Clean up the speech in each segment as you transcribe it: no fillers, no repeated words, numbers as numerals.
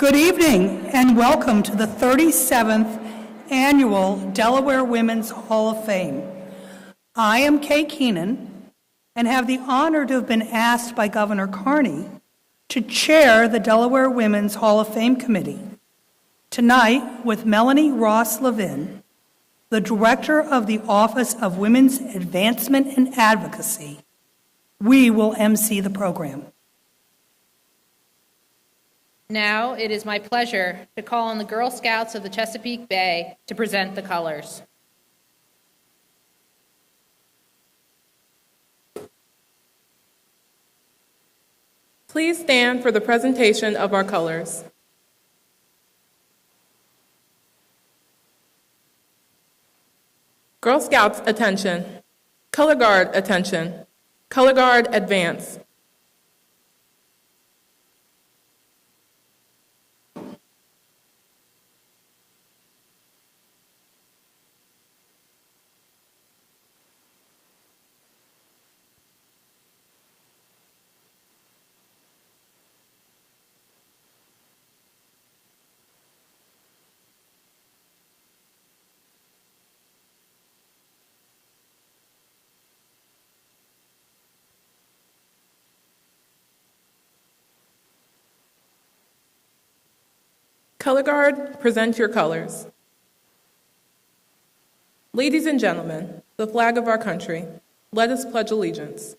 Good evening and welcome to the 37th Annual Delaware Women's Hall of Fame. I am Kay Keenan and have the honor to have been asked by Governor Carney to chair the Delaware Women's Hall of Fame Committee. Tonight, with Melanie Ross Levin, the Director of the Office of Women's Advancement and Advocacy, we will MC the program. Now it is my pleasure to call on the Girl Scouts of the Chesapeake Bay to present the colors. Please stand for the presentation of our colors. Girl Scouts, attention. Color Guard, attention. Color Guard, advance. Color Guard, present your colors. Ladies and gentlemen, the flag of our country, let us pledge allegiance.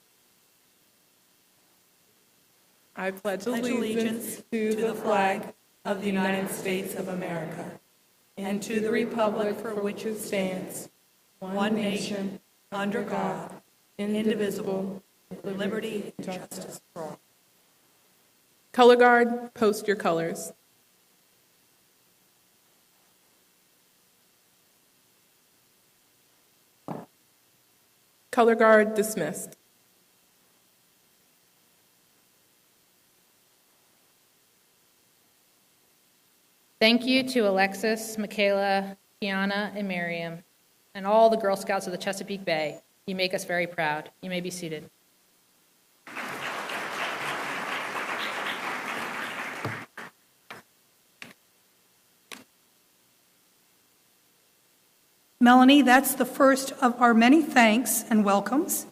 I pledge allegiance to the flag of the United States of America and to the republic for which it stands, one nation, under God, indivisible, with liberty and justice for all. Color Guard, post your colors. Color Guard dismissed. Thank you to Alexis, Michaela, Kiana, and Miriam, and all the Girl Scouts of the Chesapeake Bay. You make us very proud. You may be seated. Melanie, that's the first of our many thanks and welcomes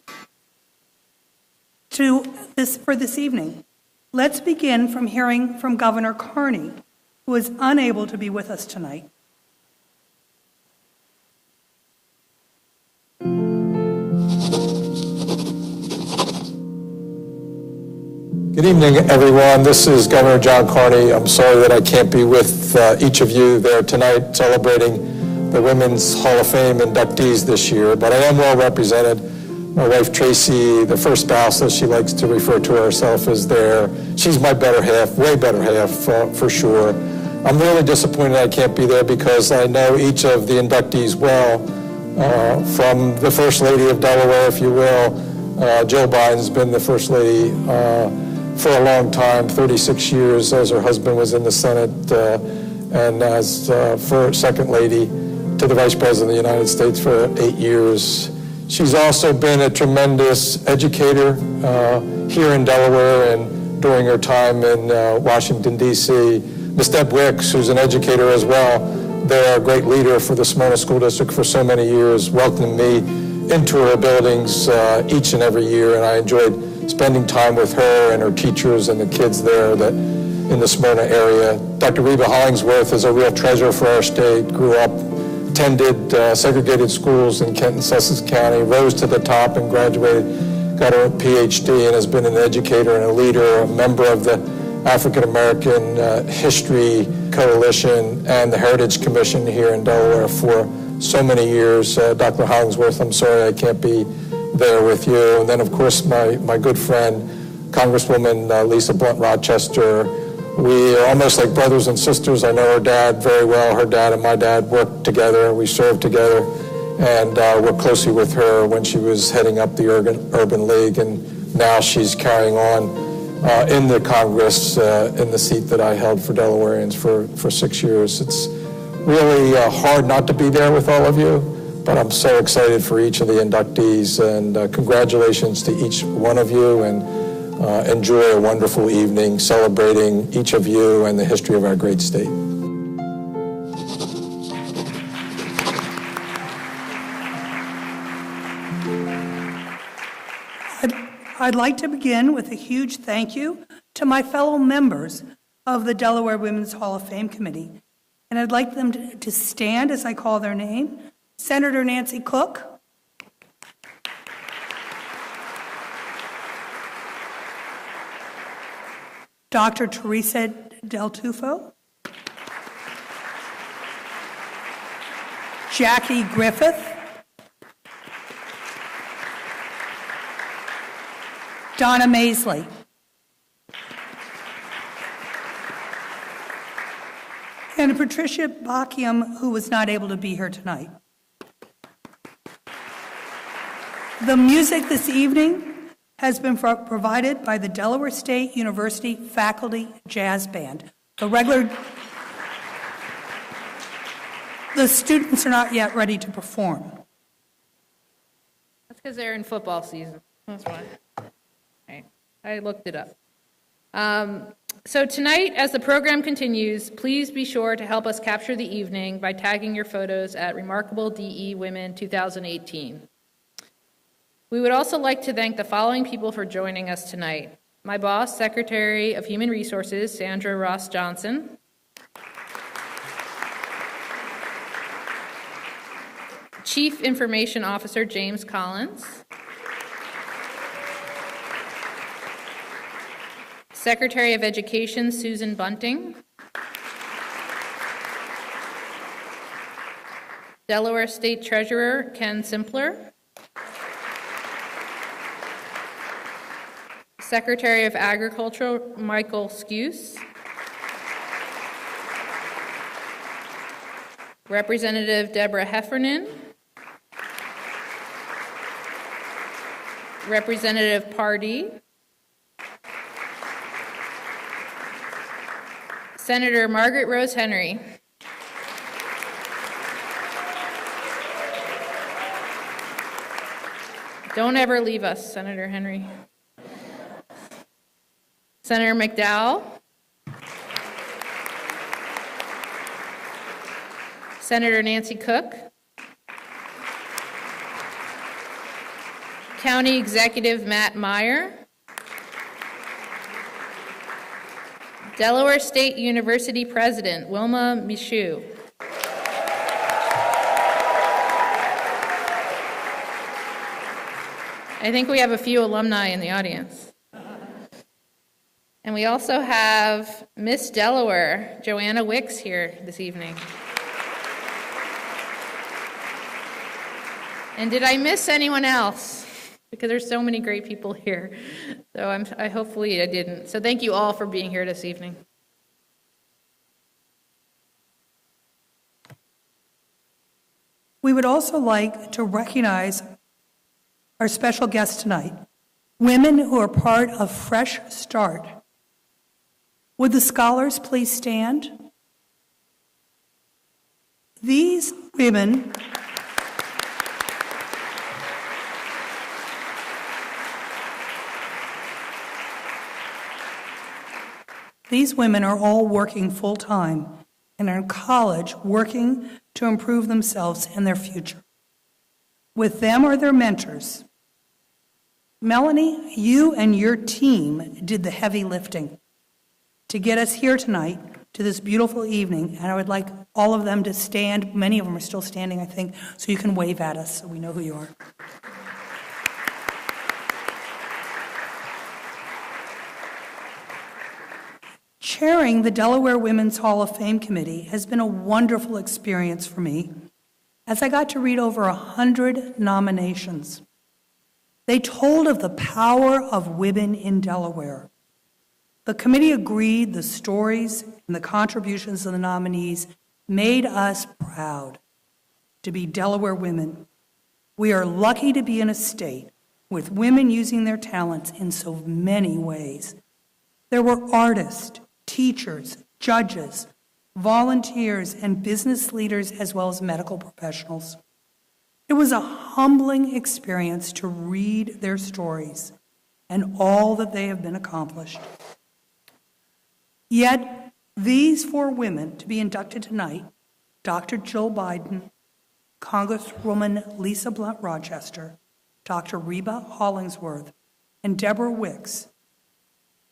for this evening. Let's begin from hearing from Governor Carney, who is unable to be with us tonight. Good evening, everyone. This is Governor John Carney. I'm sorry that I can't be with each of you there tonight celebrating the Women's Hall of Fame inductees this year, but I am well represented. My wife Tracy, the first spouse, as she likes to refer to herself, is there. She's my better half, way better half for sure. I'm really disappointed I can't be there because I know each of the inductees well, from the First Lady of Delaware, if you will. Jill Biden's been the First Lady for a long time, 36 years, as her husband was in the Senate, and as for Second Lady to the Vice President of the United States for 8 years. She's also been a tremendous educator here in Delaware and during her time in Washington, D.C. Ms. Deb Wicks, who's an educator as well, they're a great leader for the Smyrna School District for so many years, welcomed me into her buildings each and every year, and I enjoyed spending time with her and her teachers and the kids there that in the Smyrna area. Dr. Reba Hollingsworth is a real treasure for our state, grew up, attended segregated schools in Kent and Sussex County, rose to the top and graduated, got her PhD, and has been an educator and a leader, a member of the African American History Coalition and the Heritage Commission here in Delaware for so many years. Dr. Hollingsworth, I'm sorry I can't be there with you. And then, of course, my good friend, Congresswoman Lisa Blunt Rochester. We are almost like brothers and sisters. I know her dad very well. Her dad and my dad worked together. We served together and worked closely with her when she was heading up the Urban League, and now she's carrying on in the Congress in the seat that I held for Delawareans for 6 years. It's really hard not to be there with all of you, but I'm so excited for each of the inductees, and congratulations to each one of you, and enjoy a wonderful evening celebrating each of you and the history of our great state. I'd like to begin with a huge thank you to my fellow members of the Delaware Women's Hall of Fame Committee. And I'd like them to stand as I call their name. Senator Nancy Cook. Dr. Teresa Del Tufo. Jackie Griffith. Donna Maisley. And Patricia Bacchium, who was not able to be here tonight. The music this evening has been provided by the Delaware State University Faculty Jazz Band. The students are not yet ready to perform. That's because they're in football season. That's why. Right. I looked it up. So tonight, as the program continues, please be sure to help us capture the evening by tagging your photos at Remarkable DE Women 2018. We would also like to thank the following people for joining us tonight. My boss, Secretary of Human Resources, Sandra Ross Johnson. Chief Information Officer, James Collins. Secretary of Education, Susan Bunting. Delaware State Treasurer, Ken Simpler. Secretary of Agriculture, Michael Skuse. Representative Deborah Heffernan. Representative Pardee. Senator Margaret Rose Henry. Don't ever leave us, Senator Henry. Senator McDowell. Senator Nancy Cook. County Executive Matt Meyer. Delaware State University President Wilma Michoud. I think we have a few alumni in the audience. And we also have Miss Delaware, Joanna Wicks, here this evening. And did I miss anyone else? Because there's so many great people here. So hopefully I didn't. So thank you all for being here this evening. We would also like to recognize our special guests tonight, women who are part of Fresh Start. Would the scholars please stand? These women are all working full-time and are in college working to improve themselves and their future. With them are their mentors. Melanie, you and your team did the heavy lifting to get us here tonight to this beautiful evening, and I would like all of them to stand. Many of them are still standing, I think, so you can wave at us so we know who you are. Chairing the Delaware Women's Hall of Fame Committee has been a wonderful experience for me, as I got to read over 100 nominations. They told of the power of women in Delaware. The committee agreed the stories and the contributions of the nominees made us proud to be Delaware women. We are lucky to be in a state with women using their talents in so many ways. There were artists, teachers, judges, volunteers, and business leaders, as well as medical professionals. It was a humbling experience to read their stories and all that they have been accomplished. Yet, these 4 women to be inducted tonight, Dr. Jill Biden, Congresswoman Lisa Blunt Rochester, Dr. Reba Hollingsworth, and Deborah Wicks,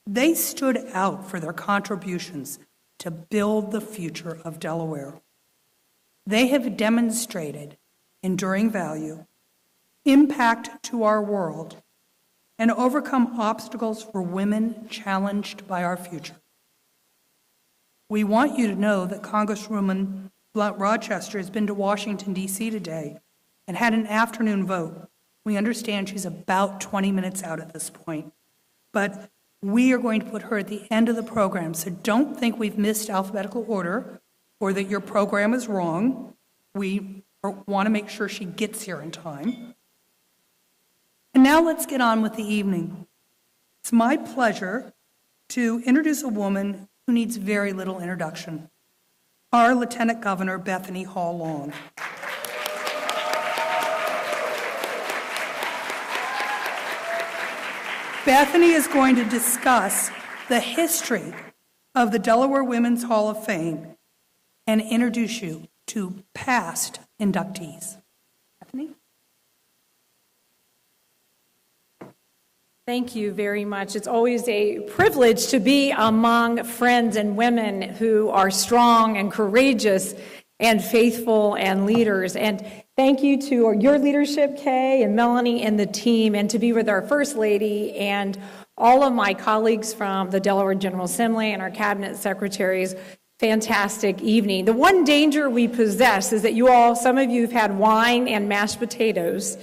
they stood out for their contributions to build the future of Delaware. They have demonstrated enduring value, impact to our world, and overcome obstacles for women challenged by our future. We want you to know that Congresswoman Blunt Rochester has been to Washington, D.C. today and had an afternoon vote. We understand she's about 20 minutes out at this point, but we are going to put her at the end of the program, so don't think we've missed alphabetical order or that your program is wrong. We want to make sure she gets here in time. And now let's get on with the evening. It's my pleasure to introduce a woman who needs very little introduction, our Lieutenant Governor, Bethany Hall Long. Bethany is going to discuss the history of the Delaware Women's Hall of Fame and introduce you to past inductees. Bethany? Thank you very much. It's always a privilege to be among friends and women who are strong and courageous and faithful and leaders. And thank you to your leadership, Kay and Melanie and the team, and to be with our First Lady and all of my colleagues from the Delaware General Assembly and our cabinet secretaries. Fantastic evening. The one danger we possess is that some of you have had wine and mashed potatoes.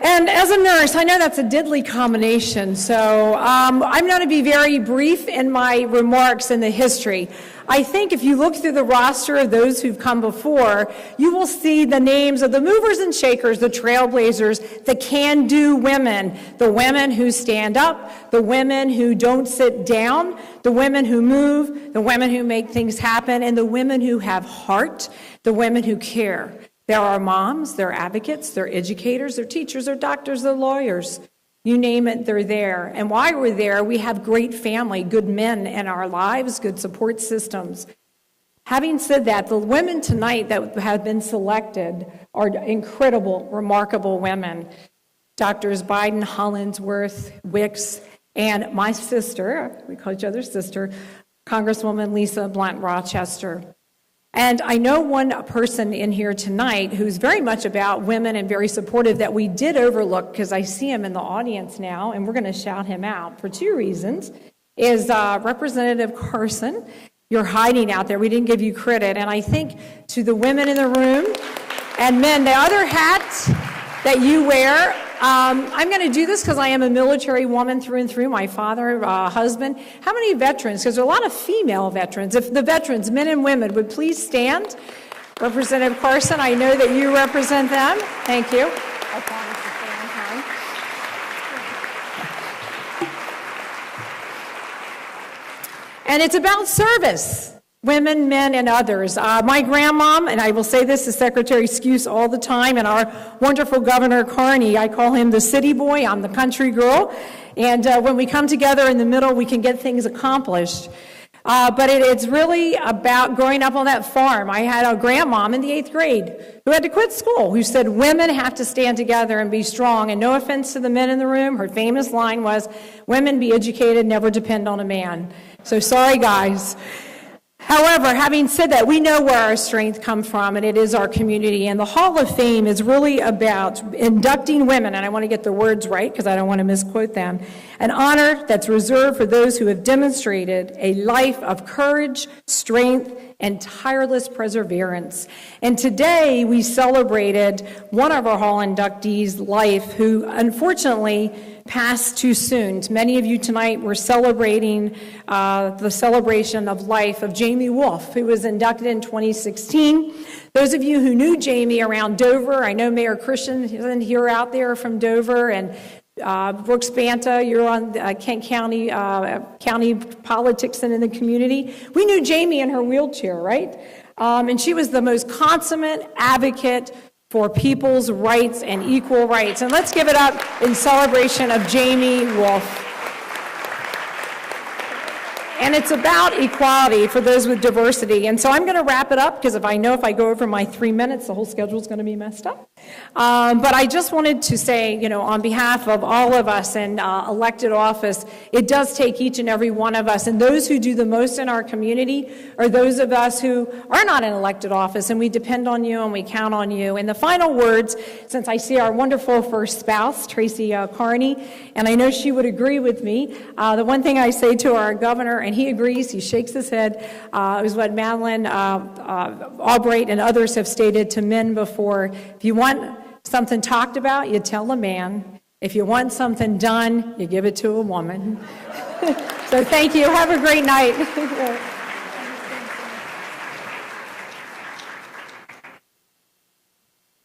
And as a nurse, I know that's a deadly combination, so I'm going to be very brief in my remarks in the history. I think if you look through the roster of those who've come before, you will see the names of the movers and shakers, the trailblazers, the can-do women, the women who stand up, the women who don't sit down, the women who move, the women who make things happen, and the women who have heart, the women who care. There are moms, they're advocates, they're educators, they're teachers, they're doctors, they're lawyers. You name it, they're there. And while we're there, we have great family, good men in our lives, good support systems. Having said that, the women tonight that have been selected are incredible, remarkable women. Doctors Biden, Hollingsworth, Wicks, and my sister, we call each other sister, Congresswoman Lisa Blunt Rochester. And I know one person in here tonight who's very much about women and very supportive that we did overlook, because I see him in the audience now, and we're going to shout him out for 2 reasons, is Representative Carson. You're hiding out there. We didn't give you credit. And I think to the women in the room and men, the other hat that you wear, I'm going to do this because I am a military woman through and through, my father, husband. How many veterans? Because there are a lot of female veterans. If the veterans, men and women, would please stand. Representative Carson, I know that you represent them. Thank you. I promise to stay on time. And it's about service. Women, men, and others. My grandmom, and I will say this to Secretary Skuse all the time, and our wonderful Governor Carney, I call him the city boy, I'm the country girl, and when we come together in the middle, we can get things accomplished. But it's really about growing up on that farm. I had a grandmom in the 8th grade who had to quit school, who said women have to stand together and be strong, and no offense to the men in the room, her famous line was, women be educated, never depend on a man. So sorry, guys. However, having said that, we know where our strength comes from, and it is our community. And the Hall of Fame is really about inducting women, and I want to get the words right because I don't want to misquote them, an honor that's reserved for those who have demonstrated a life of courage, strength, and tireless perseverance. And today we celebrated one of our Hall inductees' life who unfortunately passed too soon. Many of you tonight were celebrating the celebration of life of Jamie Wolf, who was inducted in 2016. Those of you who knew Jamie around Dover, I know Mayor Christian here out there from Dover, and Brooks Banta, you're on Kent County county politics and in the community. We knew Jamie in her wheelchair, right? And she was the most consummate advocate, for people's rights and equal rights. And let's give it up in celebration of Jamie Wolf. And it's about equality for those with diversity. And so I'm going to wrap it up, because if I go over my 3 minutes, the whole schedule is going to be messed up. But I just wanted to say, on behalf of all of us in elected office, it does take each and every one of us. And those who do the most in our community are those of us who are not in elected office, and we depend on you and we count on you. And the final words, since I see our wonderful first spouse, Tracy Carney, and I know she would agree with me, the one thing I say to our governor, and he agrees, he shakes his head, is what Madeline Albright and others have stated to men before. If you want something talked about, you tell a man. If you want something done, you give it to a woman. So thank you. Have a great night.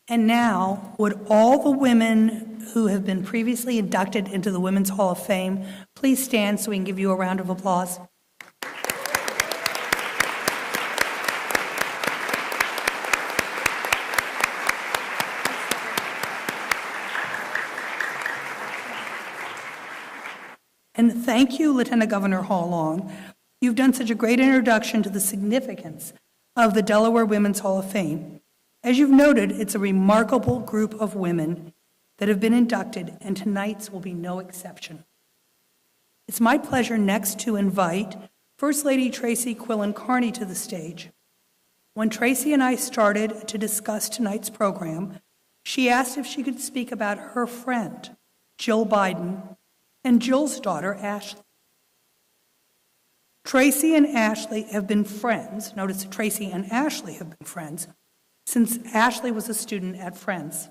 And now, would all the women who have been previously inducted into the Women's Hall of Fame please stand so we can give you a round of applause? And thank you, Lieutenant Governor Hall Long. You've done such a great introduction to the significance of the Delaware Women's Hall of Fame. As you've noted, it's a remarkable group of women that have been inducted, and tonight's will be no exception. It's my pleasure next to invite First Lady Tracy Quillen Carney to the stage. When Tracy and I started to discuss tonight's program, she asked if she could speak about her friend, Jill Biden, and Jill's daughter, Ashley. Tracy and Ashley have been friends. Notice Tracy and Ashley have been friends since Ashley was a student at Friends.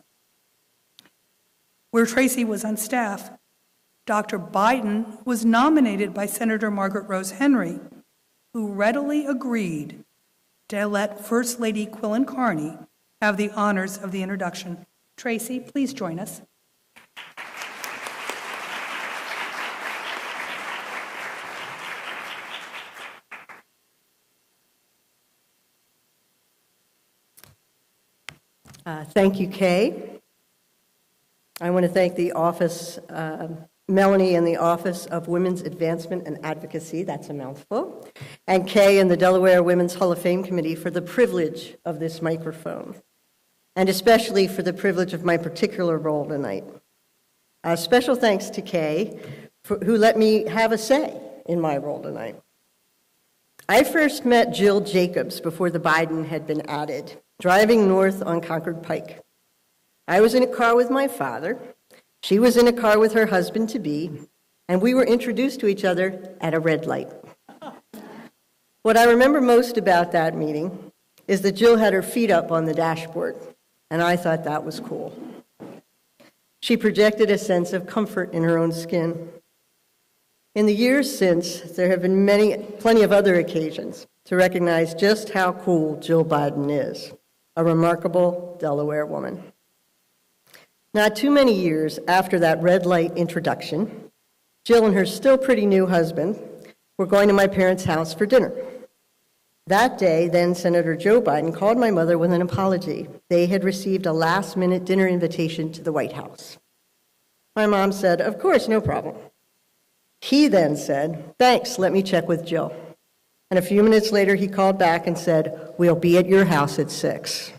Where Tracy was on staff, Dr. Biden was nominated by Senator Margaret Rose Henry, who readily agreed to let First Lady Quillen Carney have the honors of the introduction. Tracy, please join us. Thank you, Kay. I want to thank the office, Melanie and the Office of Women's Advancement and Advocacy, that's a mouthful, and Kay and the Delaware Women's Hall of Fame Committee for the privilege of this microphone, and especially for the privilege of my particular role tonight. Special thanks to Kay, who let me have a say in my role tonight. I first met Jill Jacobs before the Biden had been added, driving north on Concord Pike. I was in a car with my father. She was in a car with her husband-to-be, and we were introduced to each other at a red light. What I remember most about that meeting is that Jill had her feet up on the dashboard, and I thought that was cool. She projected a sense of comfort in her own skin. In the years since, there have been plenty of other occasions to recognize just how cool Jill Biden is, a remarkable Delaware woman. Not too many years after that red light introduction, Jill and her still pretty new husband were going to my parents' house for dinner. That day, then Senator Joe Biden called my mother with an apology. They had received a last-minute dinner invitation to the White House. My mom said, "Of course, no problem." He then said, "Thanks, let me check with Jill." And a few minutes later, he called back and said, "We'll be at your house at 6.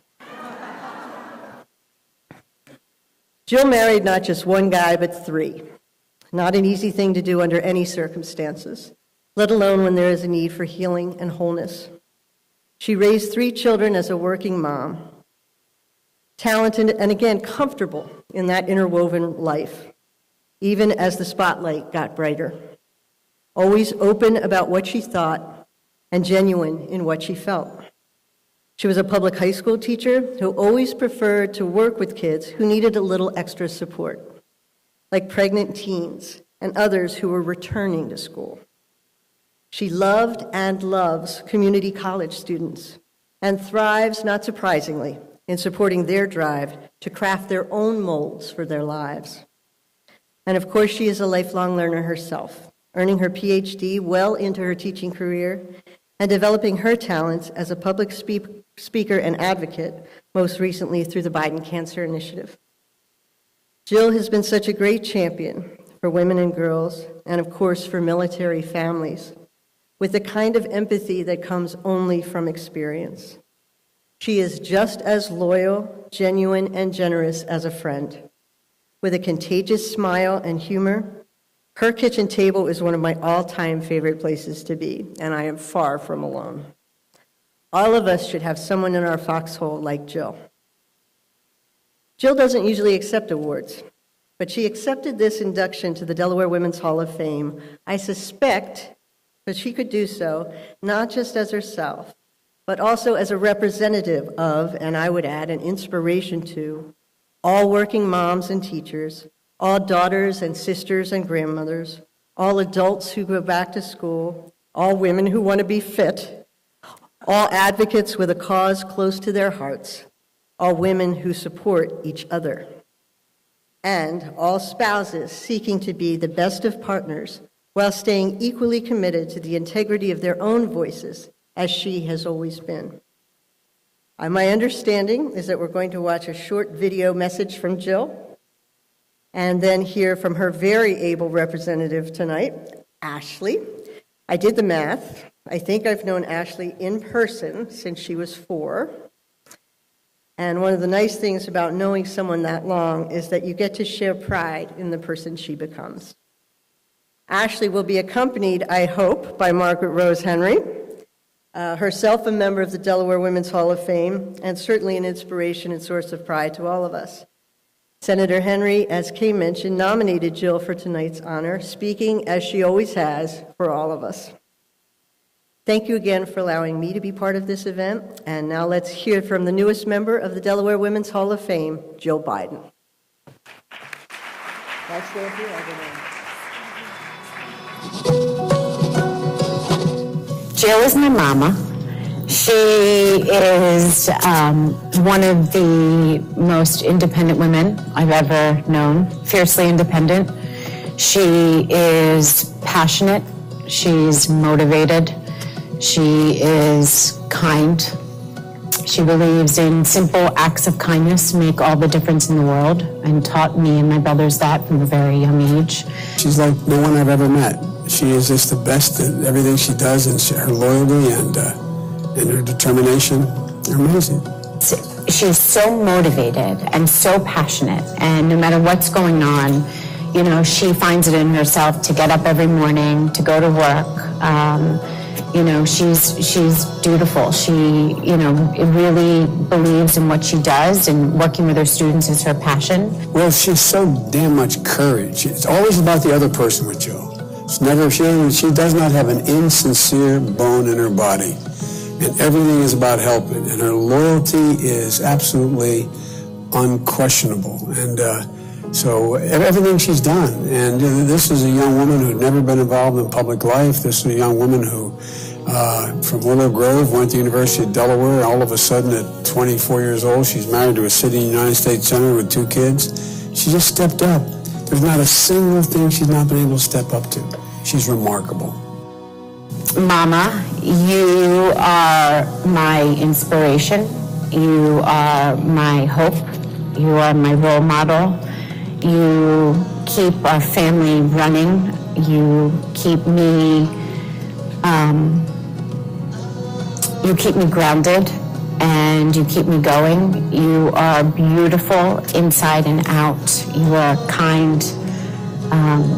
Jill married not just one guy, but 3. Not an easy thing to do under any circumstances, let alone when there is a need for healing and wholeness. She raised 3 children as a working mom, talented and again comfortable in that interwoven life, even as the spotlight got brighter. Always open about what she thought and genuine in what she felt. She was a public high school teacher who always preferred to work with kids who needed a little extra support, like pregnant teens and others who were returning to school. She loved and loves community college students and thrives, not surprisingly, in supporting their drive to craft their own molds for their lives. And of course, she is a lifelong learner herself, earning her PhD well into her teaching career and developing her talents as a public speaker and advocate most recently through the Biden Cancer Initiative. Jill has been such a great champion for women and girls, and of course for military families, with the kind of empathy that comes only from experience. She is just as loyal, genuine, and generous as a friend. With a contagious smile and humor, her kitchen table is one of my all-time favorite places to be, and I am far from alone. All of us should have someone in our foxhole like Jill. Jill doesn't usually accept awards, but she accepted this induction to the Delaware Women's Hall of Fame, I suspect, that she could do so not just as herself, but also as a representative of, and I would add, an inspiration to, all working moms and teachers, all daughters and sisters and grandmothers, all adults who go back to school, all women who want to be fit, all advocates with a cause close to their hearts, all women who support each other, and all spouses seeking to be the best of partners while staying equally committed to the integrity of their own voices, as she has always been. My understanding is that we're going to watch a short video message from Jill, and then hear from her very able representative tonight, Ashley. I did the math. I think I've known Ashley in person since she was 4. And one of the nice things about knowing someone that long is that you get to share pride in the person she becomes. Ashley will be accompanied, I hope, by Margaret Rose Henry, herself a member of the Delaware Women's Hall of Fame, and certainly an inspiration and source of pride to all of us. Senator Henry, as Kay mentioned, nominated Jill for tonight's honor, speaking, as she always has, for all of us. Thank you again for allowing me to be part of this event, and now let's hear from the newest member of the Delaware Women's Hall of Fame, Jill Biden. Jill is my mama. She is one of the most independent women I've ever known, fiercely independent. She is passionate. She's motivated. She is kind. She believes in simple acts of kindness make all the difference in the world, and taught me and my brothers that from a very young age. She's like no one I've ever met. She is just the best at everything she does, and her loyalty and her determination are amazing. She's so motivated and so passionate, and no matter what's going on, you know, she finds it in herself to get up every morning, to go to work. You know, she's dutiful. She, you know, really believes in what she does, and working with her students is her passion. Well, she's so damn much courage. It's always about the other person with Jill. It's never, she does not have an insincere bone in her body. And everything is about helping. And her loyalty is absolutely unquestionable. And so everything she's done. And this is a young woman who'd never been involved in public life. This is a young woman who, from Willow Grove, went to the University of Delaware. All of a sudden, at 24 years old, she's married to a sitting United States Senator with 2 kids. She just stepped up. There's not a single thing she's not been able to step up to. She's remarkable. Mama, you are my inspiration. You are my hope. You are my role model. You keep our family running. You keep me grounded, and you keep me going. You are beautiful inside and out. You are kind.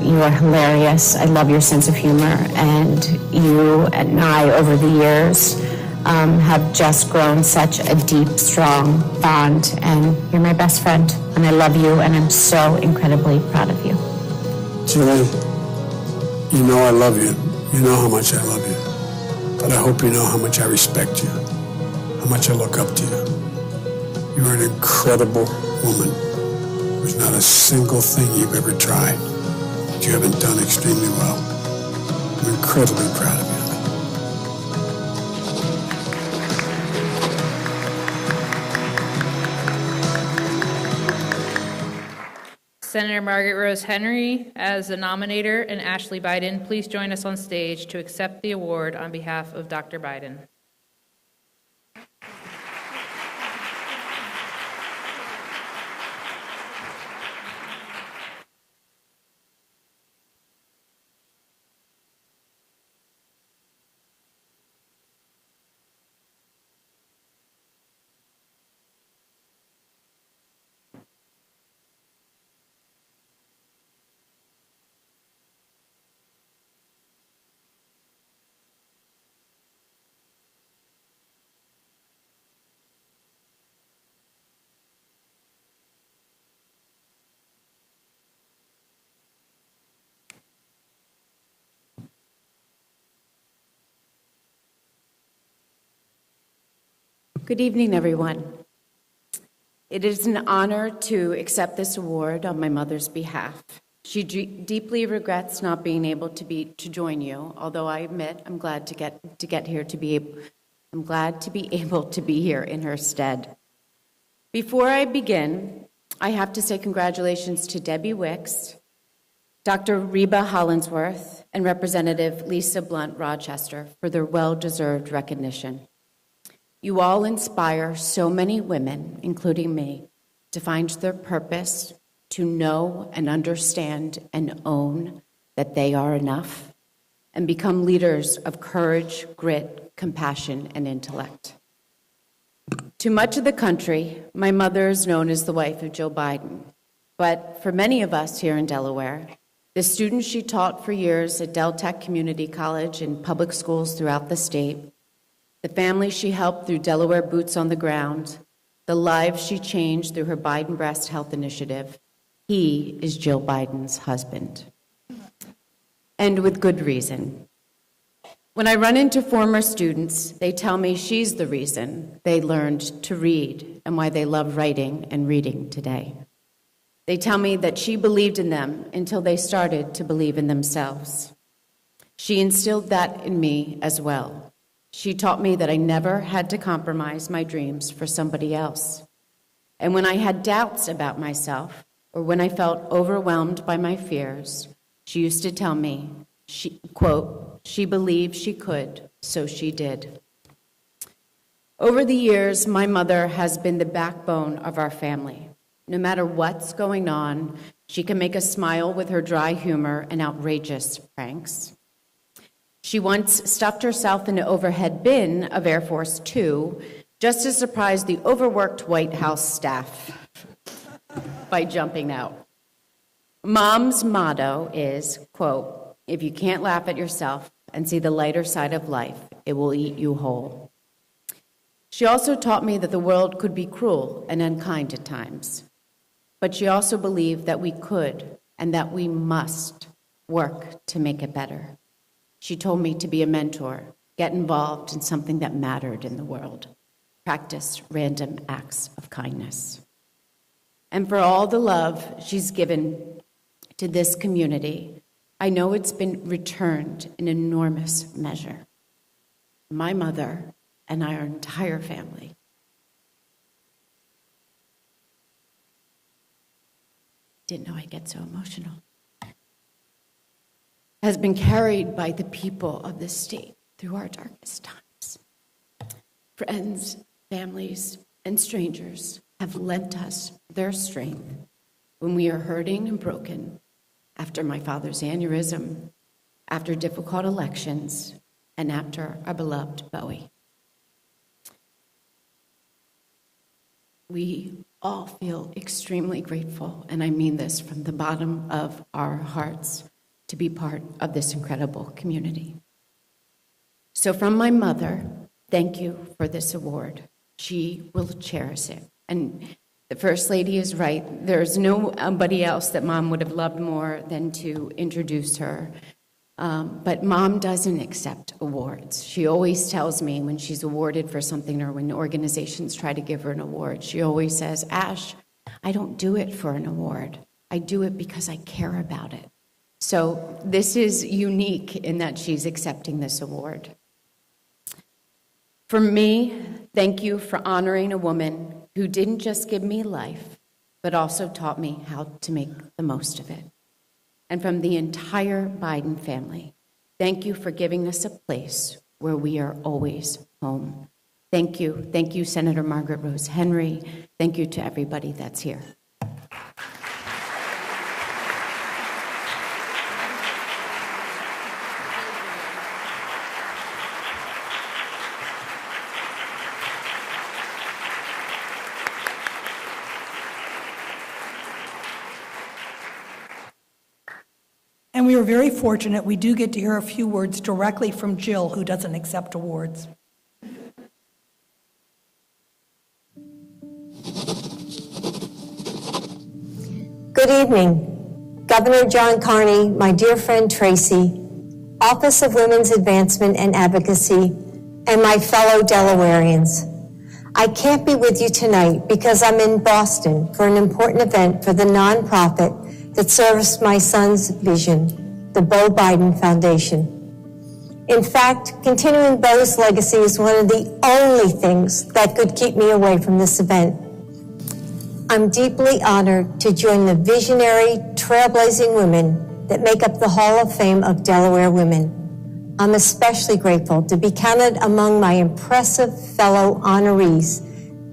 You are hilarious. I love your sense of humor, and you and I, over the years, have just grown such a deep, strong bond, and you're my best friend, and I love you, and I'm so incredibly proud of you. Julie, you know I love you. You know how much I love you. But I hope you know how much I respect you, how much I look up to you. You're an incredible woman. There's not a single thing you've ever tried that you haven't done extremely well. I'm incredibly proud of you. Senator Margaret Rose Henry as the nominator, and Ashley Biden, please join us on stage to accept the award on behalf of Dr. Biden. Good evening, everyone. It is an honor to accept this award on my mother's behalf. She deeply regrets not being able to join you, although I admit I'm glad to get here to be able to be here in her stead. Before I begin, I have to say congratulations to Debbie Wicks, Dr. Reba Hollingsworth, and Representative Lisa Blunt Rochester for their well-deserved recognition. You all inspire so many women, including me, to find their purpose, to know and understand and own that they are enough, and become leaders of courage, grit, compassion, and intellect. To much of the country, my mother is known as the wife of Joe Biden, but for many of us here in Delaware, the students she taught for years at Del Tech Community College and public schools throughout the state, the family she helped through Delaware Boots on the Ground, the lives she changed through her Biden Breast Health Initiative, he is Jill Biden's husband. And with good reason. When I run into former students, they tell me she's the reason they learned to read and why they love writing and reading today. They tell me that she believed in them until they started to believe in themselves. She instilled that in me as well. She taught me that I never had to compromise my dreams for somebody else. And when I had doubts about myself, or when I felt overwhelmed by my fears, she used to tell me, quote, she believed she could, so she did. Over the years, my mother has been the backbone of our family. No matter what's going on, she can make us smile with her dry humor and outrageous pranks. She once stuffed herself in an overhead bin of Air Force Two just to surprise the overworked White House staff by jumping out. Mom's motto is, quote, if you can't laugh at yourself and see the lighter side of life, it will eat you whole. She also taught me that the world could be cruel and unkind at times, but she also believed that we could and that we must work to make it better. She told me to be a mentor, get involved in something that mattered in the world, practice random acts of kindness. And for all the love she's given to this community, I know it's been returned in enormous measure. My mother and our entire family didn't know I'd get so emotional, has been carried by the people of this state through our darkest times. Friends, families, and strangers have lent us their strength when we are hurting and broken after my father's aneurysm, after difficult elections, and after our beloved Bowie. We all feel extremely grateful, and I mean this from the bottom of our hearts, to be part of this incredible community. So from my mother, thank you for this award. She will cherish it. And the First Lady is right. There's nobody else that Mom would have loved more than to introduce her. But Mom doesn't accept awards. She always tells me when she's awarded for something or when organizations try to give her an award, she always says, Ash, I don't do it for an award. I do it because I care about it. So this is unique in that she's accepting this award. For me, thank you for honoring a woman who didn't just give me life, but also taught me how to make the most of it. And from the entire Biden family, thank you for giving us a place where we are always home. Thank you. Thank you, Senator Margaret Rose Henry. Thank you to everybody that's here. And we are very fortunate we do get to hear a few words directly from Jill, who doesn't accept awards. Good evening. Governor John Carney, my dear friend Tracy, Office of Women's Advancement and Advocacy, and my fellow Delawareans. I can't be with you tonight because I'm in Boston for an important event for the nonprofit that serves my son's vision, the Beau Biden Foundation. In fact, continuing Beau's legacy is one of the only things that could keep me away from this event. I'm deeply honored to join the visionary, trailblazing women that make up the Hall of Fame of Delaware women. I'm especially grateful to be counted among my impressive fellow honorees,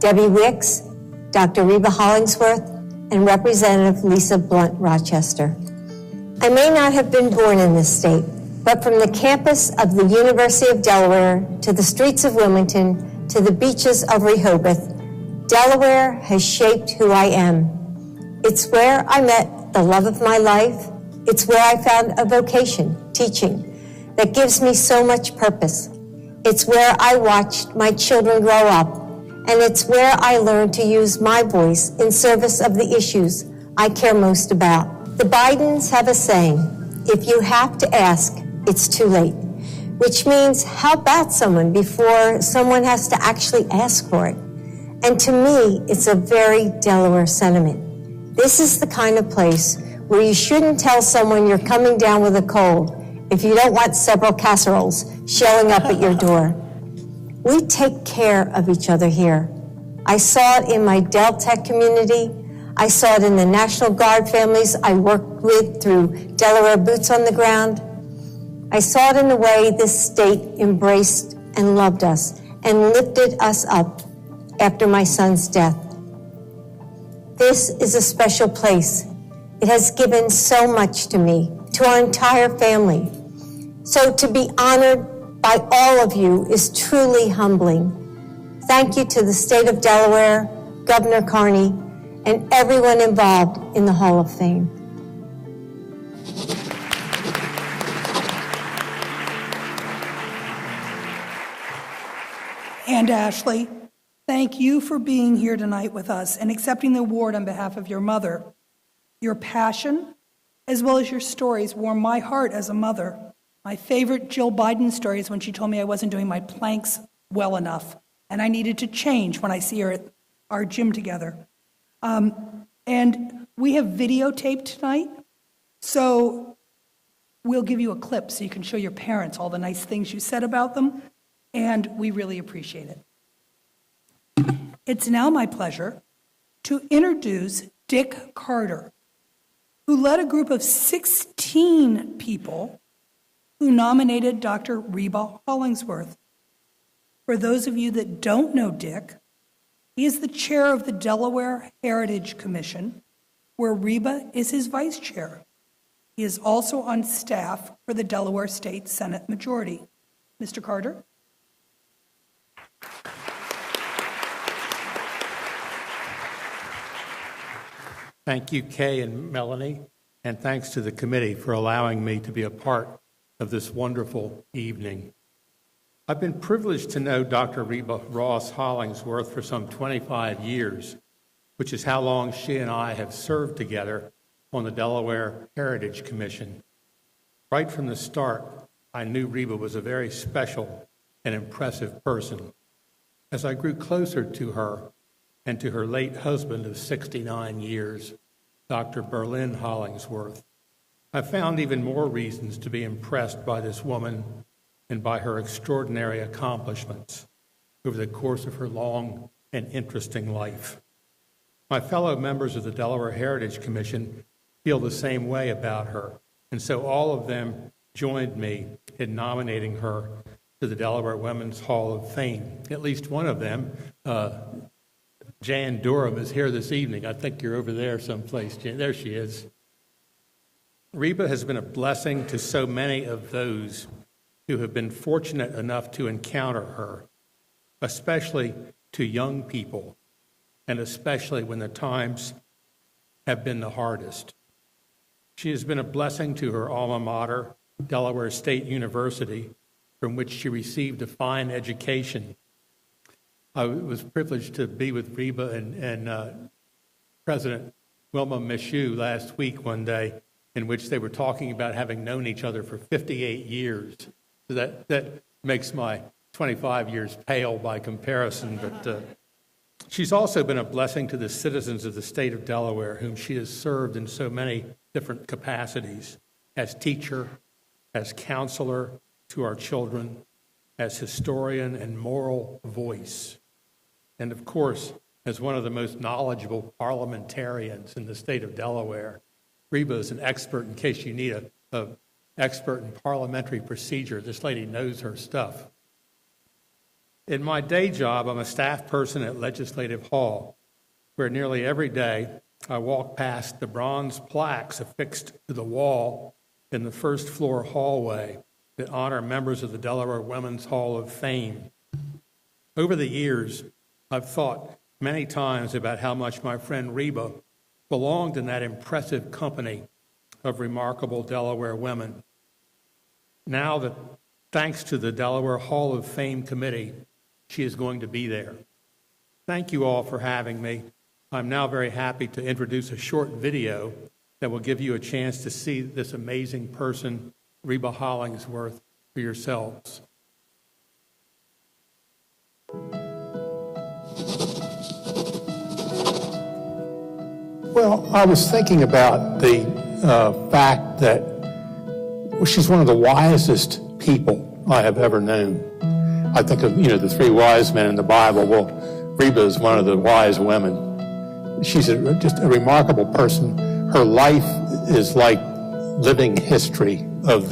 Debbie Wicks, Dr. Reba Hollingsworth, and Representative Lisa Blunt Rochester. I may not have been born in this state, but from the campus of the University of Delaware to the streets of Wilmington to the beaches of Rehoboth, Delaware has shaped who I am. It's where I met the love of my life. It's where I found a vocation, teaching, that gives me so much purpose. It's where I watched my children grow up, and it's where I learned to use my voice in service of the issues I care most about. The Bidens have a saying, if you have to ask, it's too late, which means how about someone before someone has to actually ask for it? And to me, it's a very Delaware sentiment. This is the kind of place where you shouldn't tell someone you're coming down with a cold if you don't want several casseroles showing up at your door. We take care of each other here. I saw it in my Del Tech community. I saw it in the National Guard families I worked with through Delaware Boots on the Ground. I saw it in the way this state embraced and loved us and lifted us up after my son's death. This is a special place. It has given so much to me, to our entire family. So to be honored by all of you is truly humbling. Thank you to the state of Delaware, Governor Carney, and everyone involved in the Hall of Fame. And Ashley, thank you for being here tonight with us and accepting the award on behalf of your mother. Your passion, as well as your stories, warm my heart as a mother. My favorite Jill Biden story is when she told me I wasn't doing my planks well enough, and I needed to change when I see her at our gym together. And we have videotaped tonight, so we'll give you a clip so you can show your parents all the nice things you said about them, and we really appreciate it. It's now my pleasure to introduce Dick Carter, who led a group of 16 people who nominated Dr. Reba Hollingsworth. For those of you that don't know Dick, he is the chair of the Delaware Heritage Commission, where Reba is his vice chair. He is also on staff for the Delaware State Senate Majority. Mr. Carter? Thank you, Kay and Melanie, and thanks to the committee for allowing me to be a part of this wonderful evening. I've been privileged to know Dr. Reba Ross Hollingsworth for some 25 years, which is how long she and I have served together on the Delaware Heritage Commission. Right from the start, I knew Reba was a very special and impressive person. As I grew closer to her and to her late husband of 69 years, Dr. Berlin Hollingsworth, I found even more reasons to be impressed by this woman and by her extraordinary accomplishments over the course of her long and interesting life. My fellow members of the Delaware Heritage Commission feel the same way about her, and so all of them joined me in nominating her to the Delaware Women's Hall of Fame. At least one of them, Jan Durham, is here this evening. I think you're over there someplace, Jan. There she is. Reba has been a blessing to so many of those who have been fortunate enough to encounter her, especially to young people, and especially when the times have been the hardest. She has been a blessing to her alma mater, Delaware State University, from which she received a fine education. I was privileged to be with Reba and President Wilma Michoud last week one day, in which they were talking about having known each other for 58 years. So that makes my 25 years pale by comparison, but She's also been a blessing to the citizens of the state of Delaware, whom she has served in so many different capacities, as teacher, as counselor to our children, as historian and moral voice, and of course, as one of the most knowledgeable parliamentarians in the state of Delaware. Reba is an expert, in case you need an expert in parliamentary procedure. This lady knows her stuff. In my day job, I'm a staff person at Legislative Hall, where nearly every day I walk past the bronze plaques affixed to the wall in the first floor hallway that honor members of the Delaware Women's Hall of Fame. Over the years, I've thought many times about how much my friend Reba belonged in that impressive company of remarkable Delaware women. Now that, thanks to the Delaware Hall of Fame Committee, she is going to be there. Thank you all for having me. I'm now very happy to introduce a short video that will give you a chance to see this amazing person, Reba Hollingsworth, for yourselves. Well, I was thinking about the fact that she's one of the wisest people I have ever known. I think of, the three wise men in the Bible. Well, Reba is one of the wise women. She's just a remarkable person. Her life is like living history of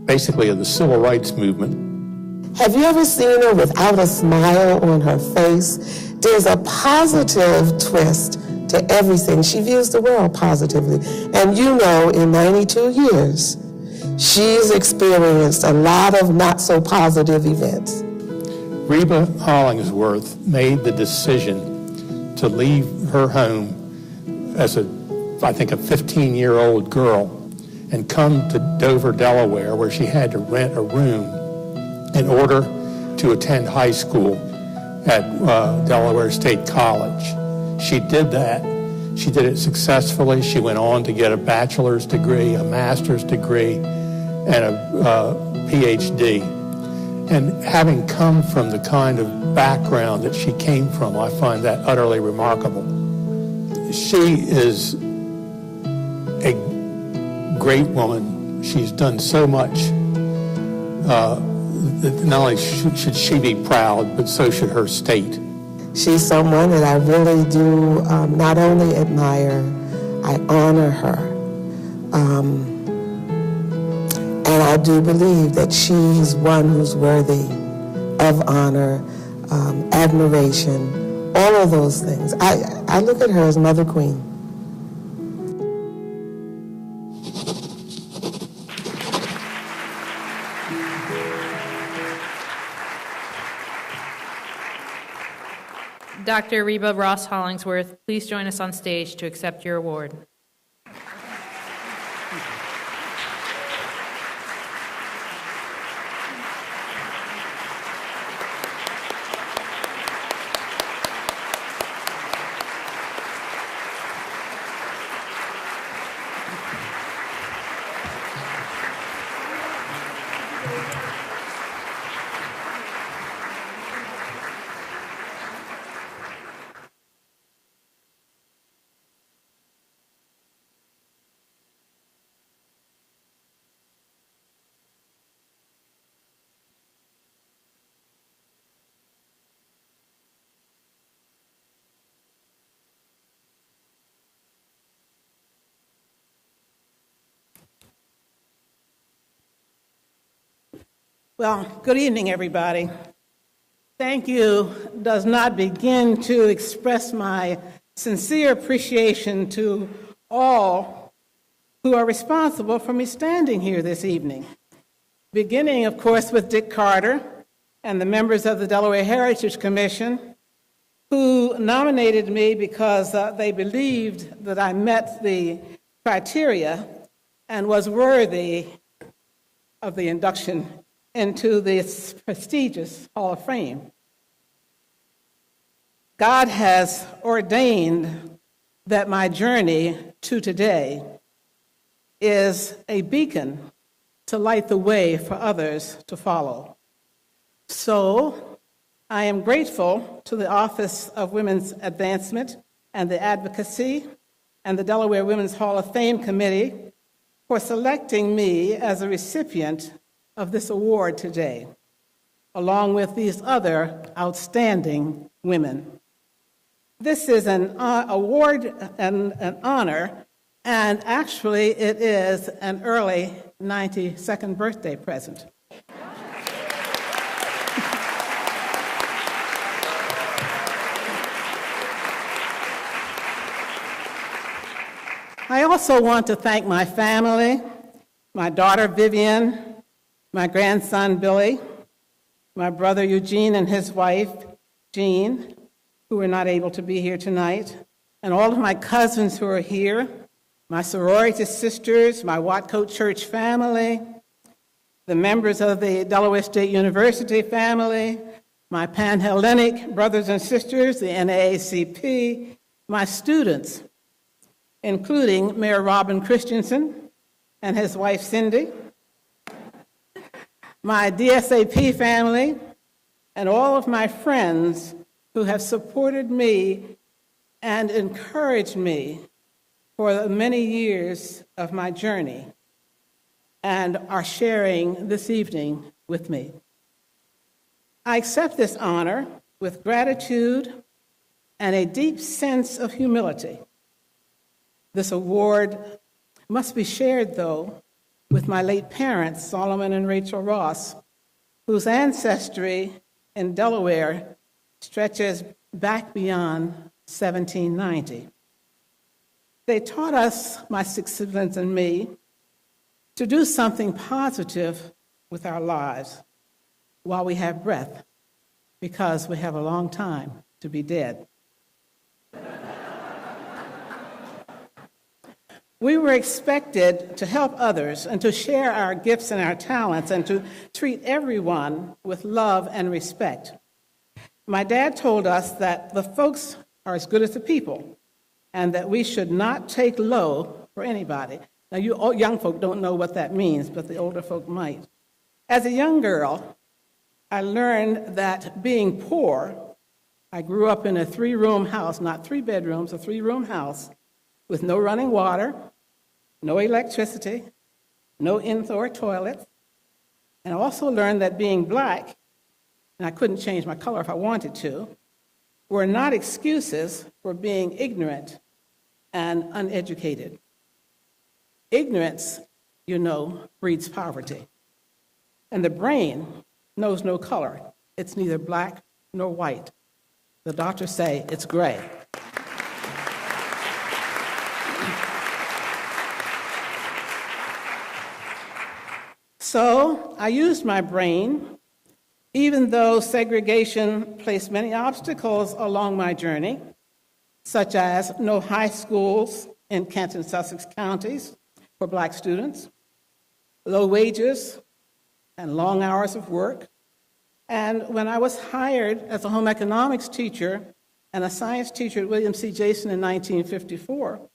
basically of the civil rights movement. Have you ever seen her without a smile on her face? There's a positive twist to everything. She views the world positively. And in 92 years, she's experienced a lot of not so positive events. Reba Hollingsworth made the decision to leave her home as a 15-year-old girl and come to Dover, Delaware, where she had to rent a room in order to attend high school at Delaware State College. She did that. She did it successfully. She went on to get a bachelor's degree, a master's degree, and a PhD. And having come from the kind of background that she came from, I find that utterly remarkable. She is a great woman. She's done so much. Not only should she be proud, but so should her state. She's someone that I really do not only admire, I honor her. And I do believe that she's one who's worthy of honor, admiration, all of those things. I look at her as Mother Queen. Dr. Reba Ross Hollingsworth, please join us on stage to accept your award. Well, good evening, everybody. Thank you does not begin to express my sincere appreciation to all who are responsible for me standing here this evening. Beginning, of course, with Dick Carter and the members of the Delaware Heritage Commission, who nominated me because they believed that I met the criteria and was worthy of the induction into this prestigious Hall of Fame. God has ordained that my journey to today is a beacon to light the way for others to follow. So I am grateful to the Office of Women's Advancement and the Advocacy and the Delaware Women's Hall of Fame Committee for selecting me as a recipient of this award today, along with these other outstanding women. This is an award and an honor, and actually it is an early 92nd birthday present. I also want to thank my family, my daughter Vivian, my grandson Billy, my brother Eugene and his wife Jean, who are not able to be here tonight, and all of my cousins who are here, my sorority sisters, my Watcoat Church family, the members of the Delaware State University family, my Panhellenic brothers and sisters, the NAACP, my students, including Mayor Robin Christensen and his wife Cindy, my DSAP family, and all of my friends who have supported me and encouraged me for the many years of my journey and are sharing this evening with me. I accept this honor with gratitude and a deep sense of humility. This award must be shared, though, with my late parents, Solomon and Rachel Ross, whose ancestry in Delaware stretches back beyond 1790. They taught us, my 6 siblings and me, to do something positive with our lives while we have breath, because we have a long time to be dead. We were expected to help others and to share our gifts and our talents and to treat everyone with love and respect. My dad told us that the folks are as good as the people and that we should not take low for anybody. Now, you young folk don't know what that means, but the older folk might. As a young girl, I learned that being poor, I grew up in a 3-room house, not 3 bedrooms, a 3-room house with no running water, no electricity, no indoor toilets. And I also learned that being black, and I couldn't change my color if I wanted to, were not excuses for being ignorant and uneducated. Ignorance, you know, breeds poverty. And the brain knows no color. It's neither black nor white. The doctors say it's gray. So I used my brain, even though segregation placed many obstacles along my journey, such as no high schools in Kent and Sussex counties for black students, low wages and long hours of work. And when I was hired as a home economics teacher and a science teacher at William C. Jason in 1954,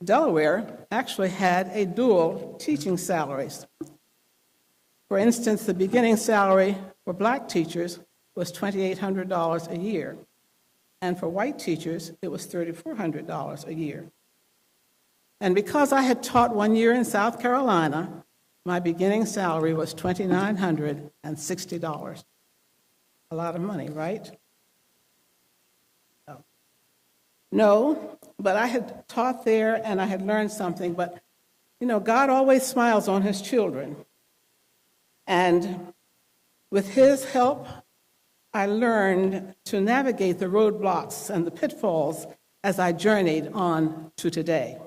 Delaware actually had a dual teaching salaries. For instance, the beginning salary for black teachers was $2,800 a year, and for white teachers, it was $3,400 a year. And because I had taught 1 year in South Carolina, my beginning salary was $2,960. A lot of money, right? No, but I had taught there and I had learned something, but you know, God always smiles on his children. And with his help, I learned to navigate the roadblocks and the pitfalls as I journeyed on to today.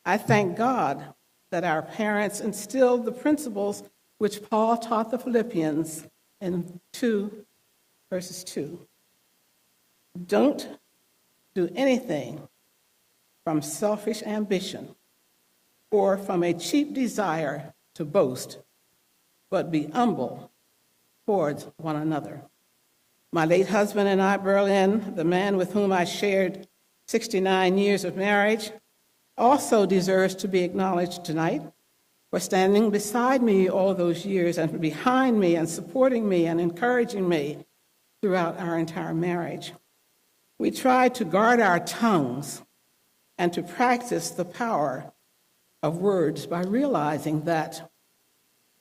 I thank God that our parents instilled the principles which Paul taught the Philippians in 2 verses 2. Don't do anything from selfish ambition or from a cheap desire to boast, but be humble towards one another. My late husband and I, Berlin, the man with whom I shared 69 years of marriage, also deserves to be acknowledged tonight for standing beside me all those years and behind me and supporting me and encouraging me throughout our entire marriage. We tried to guard our tongues and to practice the power of words by realizing that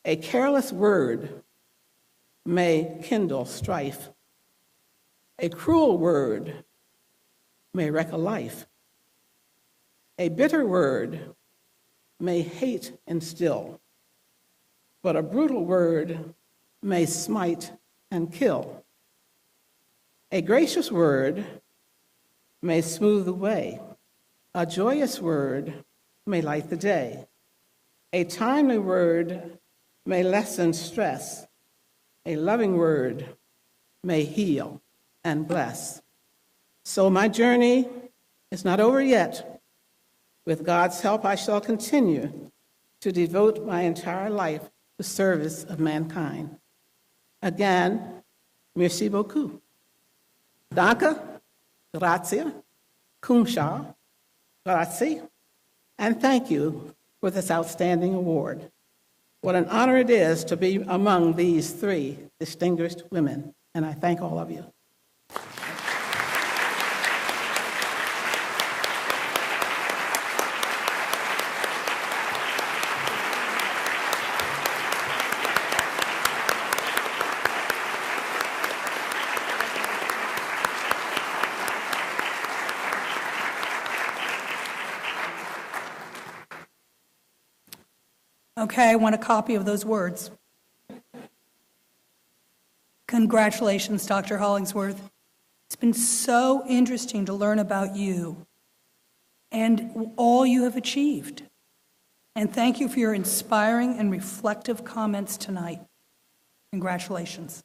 a careless word may kindle strife. A cruel word may wreck a life. A bitter word may hate instill, but a brutal word may smite and kill. A gracious word may smooth the way. A joyous word may light the day. A timely word may lessen stress. A loving word may heal and bless. So my journey is not over yet. With God's help, I shall continue to devote my entire life to service of mankind. Again, merci beaucoup. Danke, grazie, cum sha, grazie, and thank you for this outstanding award. What an honor it is to be among these three distinguished women, and I thank all of you. Okay, I want a copy of those words. Congratulations, Dr. Hollingsworth. It's been so interesting to learn about you and all you have achieved. And thank you for your inspiring and reflective comments tonight. Congratulations.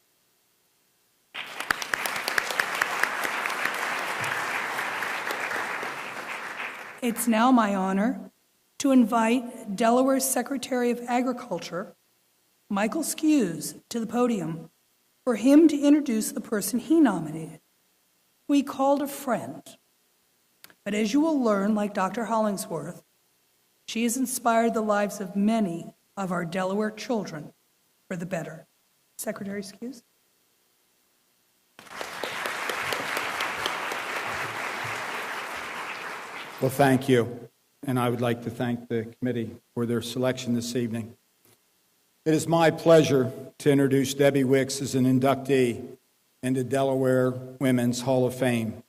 It's now my honor to invite Delaware's Secretary of Agriculture, Michael Skews, to the podium for him to introduce the person he nominated, who he called a friend. But as you will learn, like Dr. Hollingsworth, she has inspired the lives of many of our Delaware children for the better. Secretary Skews. Well, thank you. And I would like to thank the committee for their selection this evening. It is my pleasure to introduce Debbie Wicks as an inductee into Delaware Women's Hall of Fame.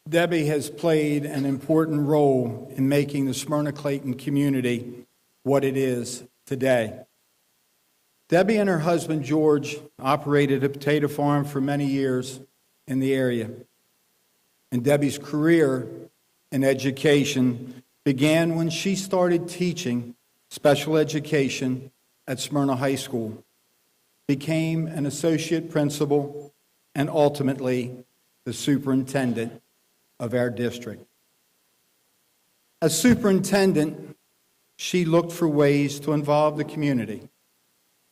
Debbie has played an important role in making the Smyrna-Clayton community what it is today. Debbie and her husband, George, operated a potato farm for many years in the area. And Debbie's career in education began when she started teaching special education at Smyrna High School, became an associate principal, and ultimately the superintendent of our district. As superintendent, she looked for ways to involve the community,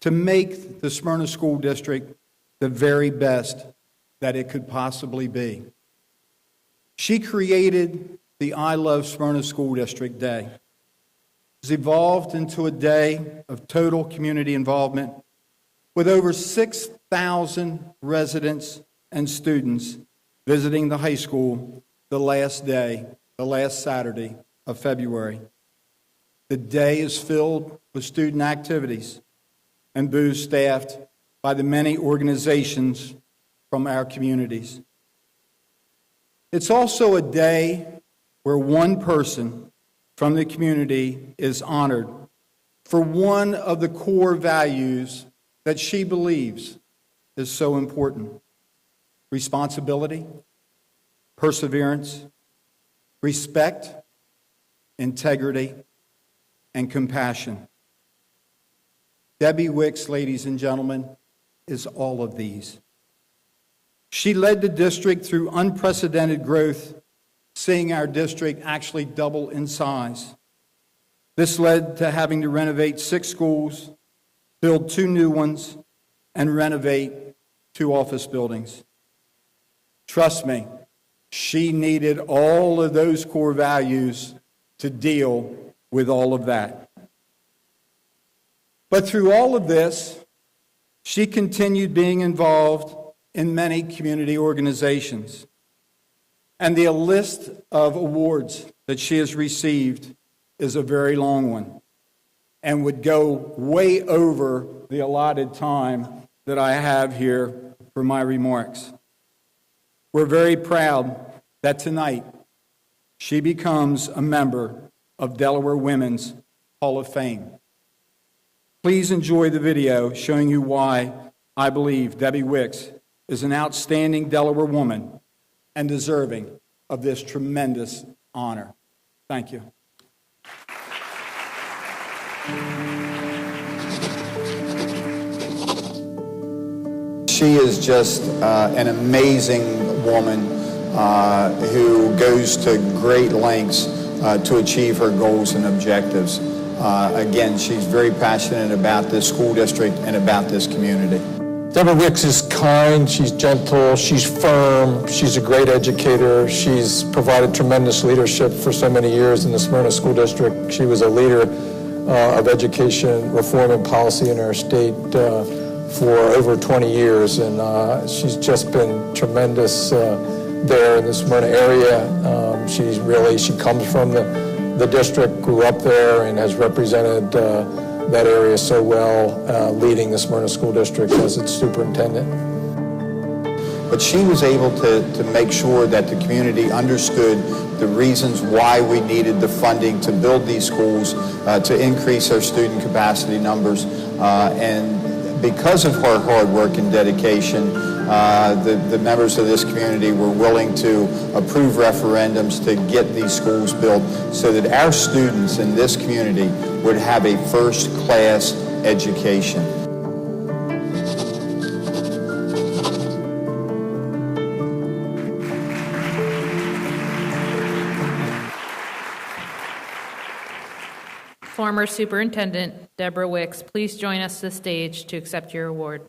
to make the Smyrna School District the very best that it could possibly be. She created the I Love Smyrna School District Day. It has evolved into a day of total community involvement with over 6,000 residents and students visiting the high school the last Saturday of February. The day is filled with student activities and booths staffed by the many organizations from our communities. It's also a day where one person from the community is honored for one of the core values that she believes is so important: responsibility, perseverance, respect, integrity, and compassion. Debbie Wicks, ladies and gentlemen, is all of these. She led the district through unprecedented growth, seeing our district actually double in size. This led to having to renovate 6 schools, build 2 new ones, and renovate 2 office buildings. Trust me, she needed all of those core values to deal with all of that. But through all of this, she continued being involved in many community organizations. And the list of awards that she has received is a very long one and would go way over the allotted time that I have here for my remarks. We're very proud that tonight she becomes a member of Delaware Women's Hall of Fame. Please enjoy the video showing you why I believe Debbie Wicks is an outstanding Delaware woman and deserving of this tremendous honor. Thank you. She is just an amazing woman who goes to great lengths to achieve her goals and objectives. Again, she's very passionate about this school district and about this community. Deborah Wicks is kind, she's gentle, she's firm, she's a great educator. She's provided tremendous leadership for so many years in the Smyrna School District. She was a leader of education reform and policy in our state for over 20 years, and she's just been tremendous there in the Smyrna area. She comes from the district, grew up there, and has represented that area so well, leading the Smyrna School District as its superintendent. But she was able to make sure that the community understood the reasons why we needed the funding to build these schools, to increase our student capacity numbers, and because of her hard work and dedication, the members of this community were willing to approve referendums to get these schools built so that our students in this community would have a first-class education. Former Superintendent Deborah Wicks, please join us to the stage to accept your award.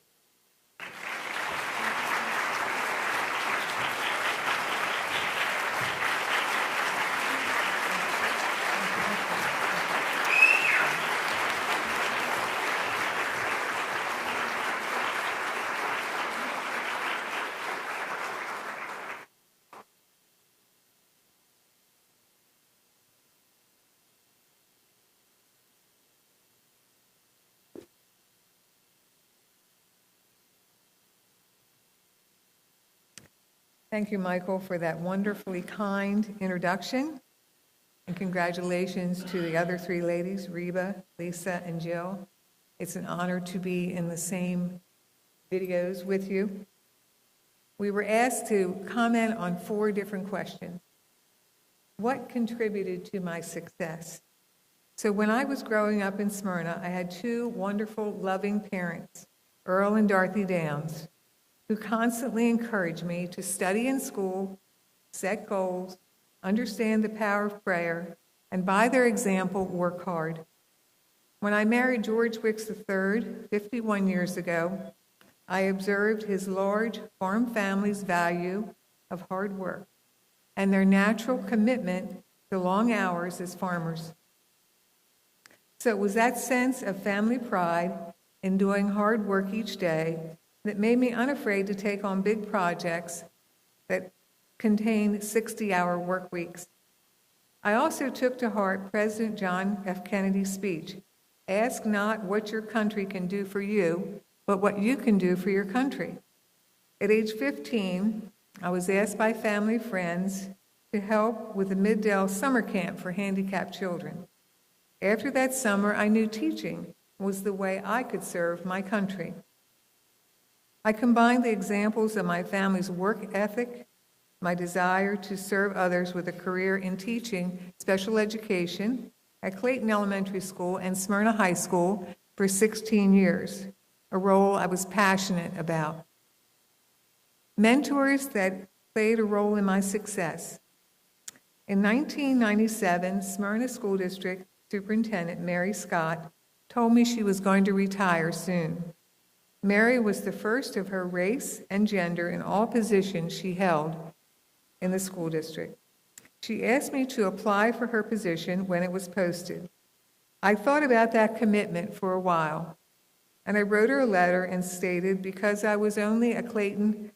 Thank you, Michael, for that wonderfully kind introduction. And congratulations to the other three ladies, Reba, Lisa, and Jill. It's an honor to be in the same videos with you. We were asked to comment on 4 different questions. What contributed to my success? So when I was growing up in Smyrna, I had 2 wonderful, loving parents, Earl and Dorothy Downs, who constantly encouraged me to study in school, set goals, understand the power of prayer, and by their example, work hard. When I married George Wicks III 51 years ago, I observed his large farm family's value of hard work and their natural commitment to long hours as farmers. So it was that sense of family pride in doing hard work each day that made me unafraid to take on big projects that contained 60-hour work weeks. I also took to heart President John F. Kennedy's speech, "Ask not what your country can do for you, but what you can do for your country." At age 15, I was asked by family friends to help with the Middale summer camp for handicapped children. After that summer, I knew teaching was the way I could serve my country. I combined the examples of my family's work ethic, my desire to serve others with a career in teaching special education at Clayton Elementary School and Smyrna High School for 16 years, a role I was passionate about. Mentors that played a role in my success. In 1997, Smyrna School District Superintendent Mary Scott told me she was going to retire soon. Mary was the first of her race and gender in all positions she held in the school district. She asked me to apply for her position when it was posted. I thought about that commitment for a while, and I wrote her a letter and stated because I was only a Clayton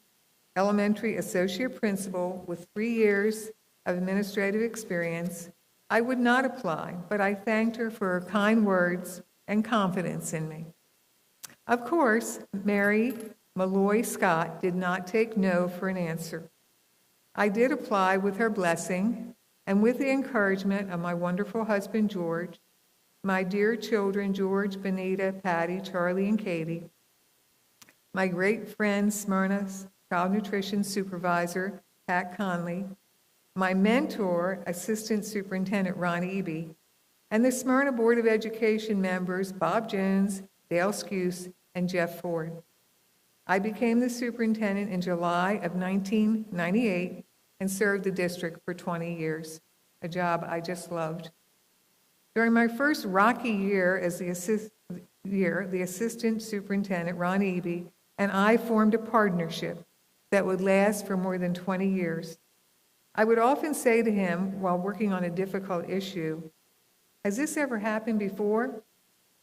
elementary associate principal with 3 years of administrative experience, I would not apply, but I thanked her for her kind words and confidence in me. Of course, Mary Malloy Scott did not take no for an answer. I did apply with her blessing and with the encouragement of my wonderful husband, George, my dear children, George, Benita, Patty, Charlie, and Katie, my great friend, Smyrna's child nutrition supervisor, Pat Conley, my mentor, Assistant Superintendent Ron Eby, and the Smyrna Board of Education members, Bob Jones, Dale Skuse, and Jeff Ford. I became the superintendent in July of 1998 and served the district for 20 years, a job I just loved. During my first rocky year as the assistant superintendent, Ron Eby, and I formed a partnership that would last for more than 20 years. I would often say to him while working on a difficult issue, "Has this ever happened before?"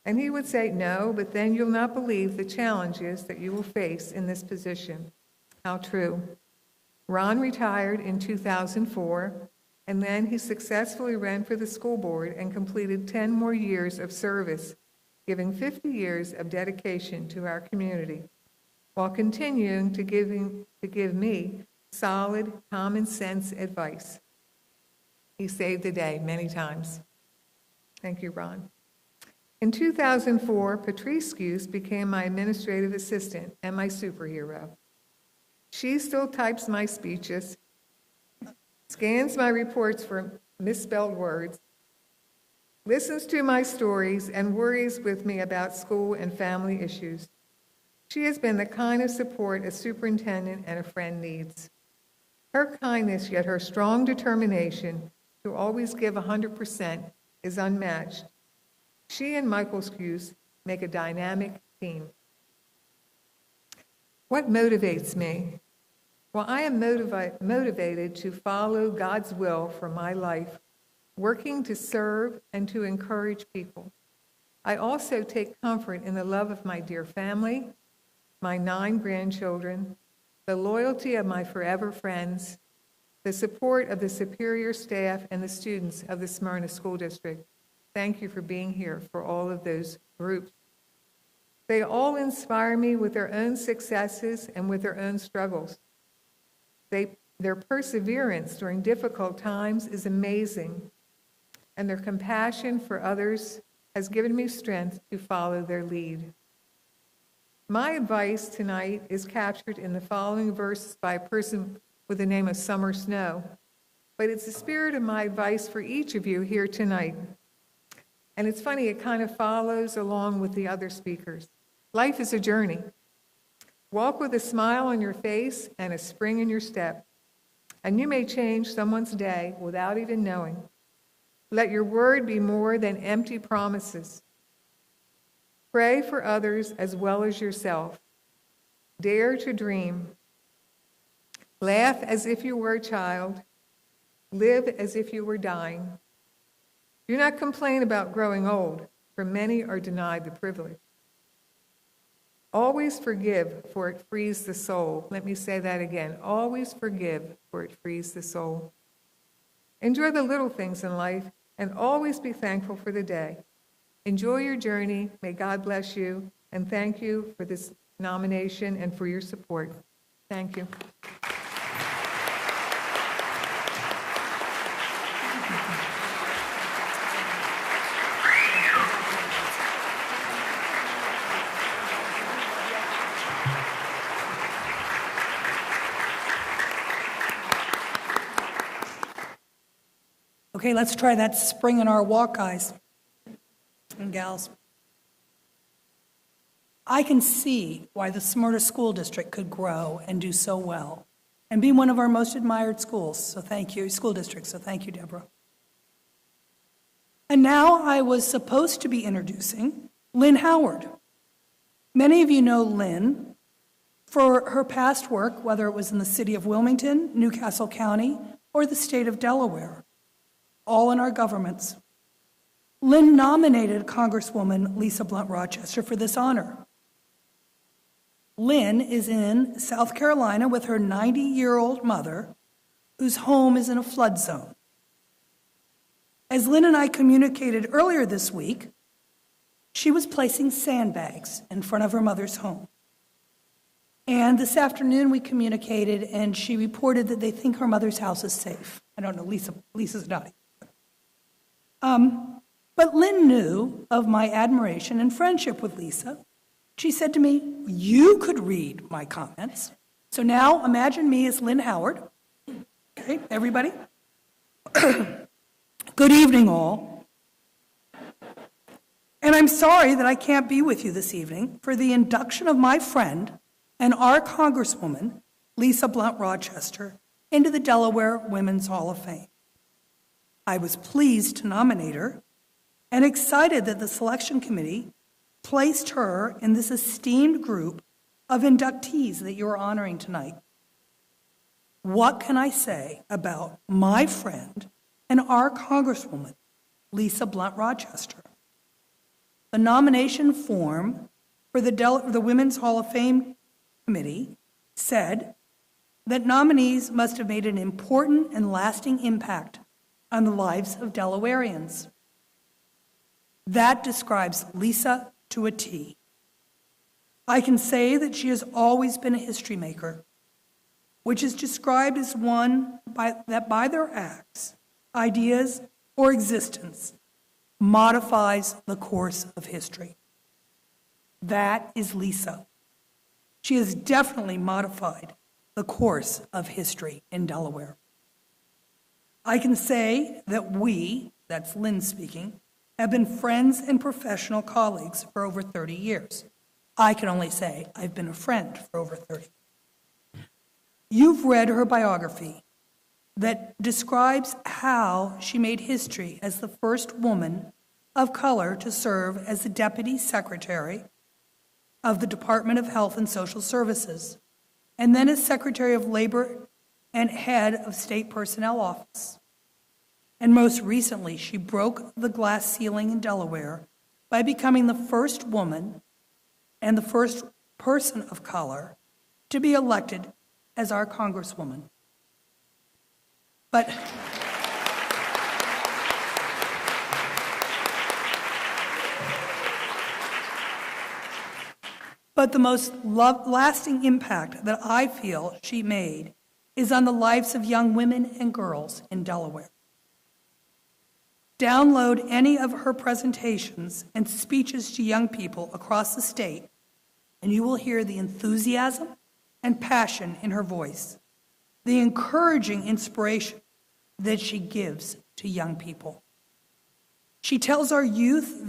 And he would say, "No, but then you'll not believe the challenges that you will face in this position." How true. Ron retired in 2004, and then he successfully ran for the school board and completed 10 more years of service, giving 50 years of dedication to our community, while continuing to give me solid, common sense advice. He saved the day many times. Thank you, Ron. In 2004, Patrice Skuse became my administrative assistant and my superhero. She still types my speeches, scans my reports for misspelled words, listens to my stories, and worries with me about school and family issues. She has been the kind of support a superintendent and a friend needs. Her kindness, yet her strong determination to always give 100% is unmatched. She and Michael Skuse make a dynamic team. What motivates me? Well, I am motivated to follow God's will for my life, working to serve and to encourage people. I also take comfort in the love of my dear family, my 9 grandchildren, the loyalty of my forever friends, the support of the superior staff and the students of the Smyrna School District. Thank you for being here for all of those groups. They all inspire me with their own successes and with their own struggles. Their perseverance during difficult times is amazing, and their compassion for others has given me strength to follow their lead. My advice tonight is captured in the following verses by a person with the name of Summer Snow, but it's the spirit of my advice for each of you here tonight. And it's funny, it kind of follows along with the other speakers. Life is a journey. Walk with a smile on your face and a spring in your step, and you may change someone's day without even knowing. Let your word be more than empty promises. Pray for others as well as yourself. Dare to dream. Laugh as if you were a child. Live as if you were dying. Do not complain about growing old, for many are denied the privilege. Always forgive, for it frees the soul. Let me say that again. Always forgive, for it frees the soul. Enjoy the little things in life, and always be thankful for the day. Enjoy your journey. May God bless you, and thank you for this nomination and for your support. Thank you. Okay, let's try that spring in our walk, guys and gals. I can see why the Smyrna School District could grow and do so well and be one of our most admired schools. So thank you, school districts. So thank you, Deborah. And now I was supposed to be introducing Lynn Howard. Many of you know Lynn for her past work, whether it was in the city of Wilmington, Newcastle County, or the state of Delaware, all in our governments. Lynn nominated Congresswoman Lisa Blunt Rochester for this honor. Lynn is in South Carolina with her 90-year-old mother, whose home is in a flood zone. As Lynn and I communicated earlier this week, she was placing sandbags in front of her mother's home. And this afternoon we communicated, and she reported that they think her mother's house is safe. I don't know, Lisa's nodding. But Lynn knew of my admiration and friendship with Lisa. She said to me, "You could read my comments." So now imagine me as Lynn Howard. Okay, everybody? Good evening, all. And I'm sorry that I can't be with you this evening for the induction of my friend and our Congresswoman, Lisa Blunt Rochester, into the Delaware Women's Hall of Fame. I was pleased to nominate her and excited that the selection committee placed her in this esteemed group of inductees that you're honoring tonight. What can I say about my friend and our Congresswoman, Lisa Blunt Rochester? The nomination form for the Women's Hall of Fame Committee said that nominees must have made an important and lasting impact on the lives of Delawareans. That describes Lisa to a T. I can say that she has always been a history maker, which is described as one that by their acts, ideas, or existence modifies the course of history. That is Lisa. She has definitely modified the course of history in Delaware. I can say that we, that's Lynn speaking, have been friends and professional colleagues for over 30 years. I can only say I've been a friend for over 30. You've read her biography that describes how she made history as the first woman of color to serve as the Deputy Secretary of the Department of Health and Social Services, and then as Secretary of Labor and head of State Personnel Office. And most recently, she broke the glass ceiling in Delaware by becoming the first woman and the first person of color to be elected as our Congresswoman. But the most lasting impact that I feel she made is on the lives of young women and girls in Delaware. Download any of her presentations and speeches to young people across the state, and you will hear the enthusiasm and passion in her voice, the encouraging inspiration that she gives to young people. She tells our youth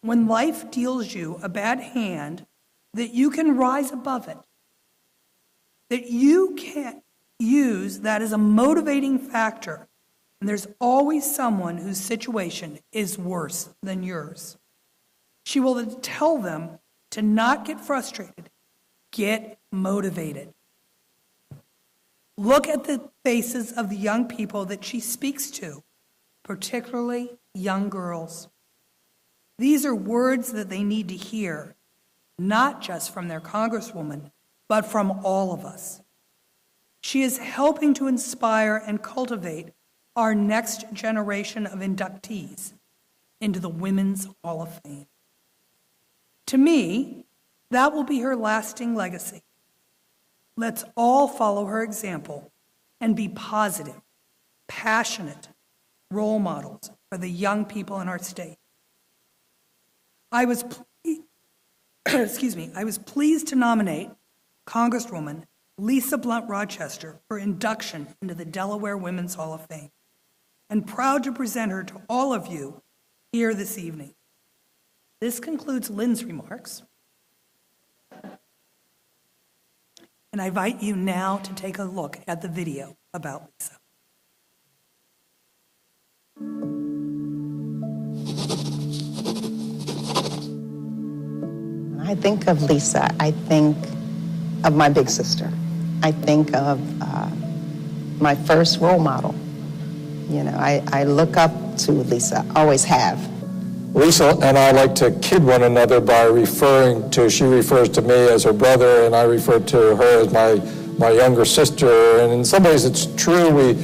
when life deals you a bad hand, that you can rise above it, that you can use that as a motivating factor, and there's always someone whose situation is worse than yours. She will tell them to not get frustrated, get motivated. Look at the faces of the young people that she speaks to, particularly young girls. These are words that they need to hear, not just from their Congresswoman, but from all of us. She is helping to inspire and cultivate our next generation of inductees into the Women's Hall of Fame. To me, that will be her lasting legacy. Let's all follow her example and be positive, passionate role models for the young people in our state. I was pleased to nominate Congresswoman Lisa Blunt Rochester for induction into the Delaware Women's Hall of Fame, and proud to present her to all of you here this evening. This concludes Lynn's remarks, and I invite you now to take a look at the video about Lisa. When I think of Lisa, I think of my big sister. I think of my first role model. You know, I look up to Lisa, always have. Lisa and I like to kid one another by she refers to me as her brother, and I refer to her as my younger sister. And in some ways it's true.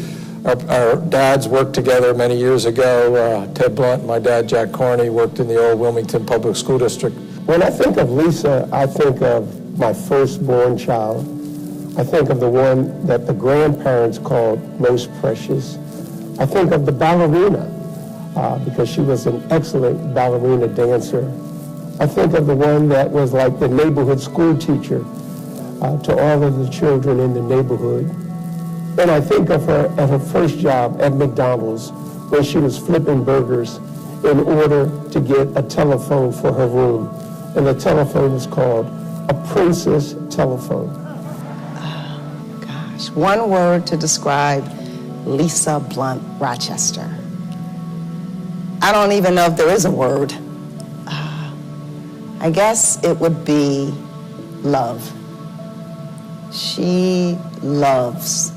Our dads worked together many years ago. Ted Blunt and my dad, Jack Carney, worked in the old Wilmington Public School District. When I think of Lisa, I think of my firstborn child. I think of the one that the grandparents called most precious. I think of the ballerina, because she was an excellent ballerina dancer. I think of the one that was like the neighborhood school teacher to all of the children in the neighborhood. And I think of her at her first job at McDonald's when she was flipping burgers in order to get a telephone for her room. And the telephone was called a princess telephone. Oh, gosh. One word to describe Lisa Blunt Rochester. I don't even know if there is a word. I guess it would be love. She loves.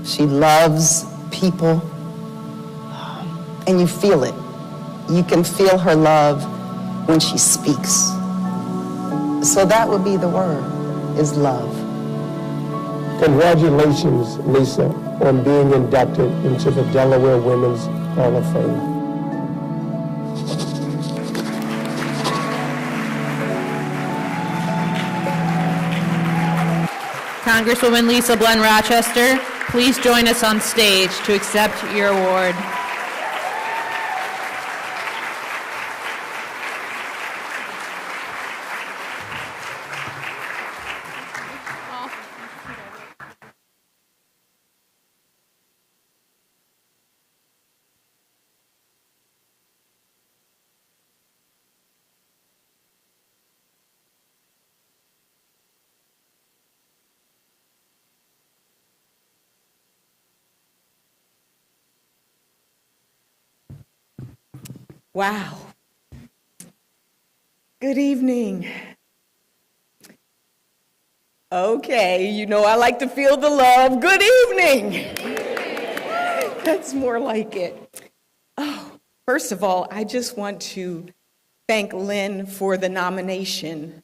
She loves people, and you feel it. You can feel her love when she speaks. So that would be the word, is love. Congratulations, Lisa, on being inducted into the Delaware Women's Hall of Fame. Congresswoman Lisa Blunt Rochester, please join us on stage to accept your award. Wow. Good evening. Okay, you know I like to feel the love. Good evening. That's more like it. Oh, first of all, I just want to thank Lynn for the nomination.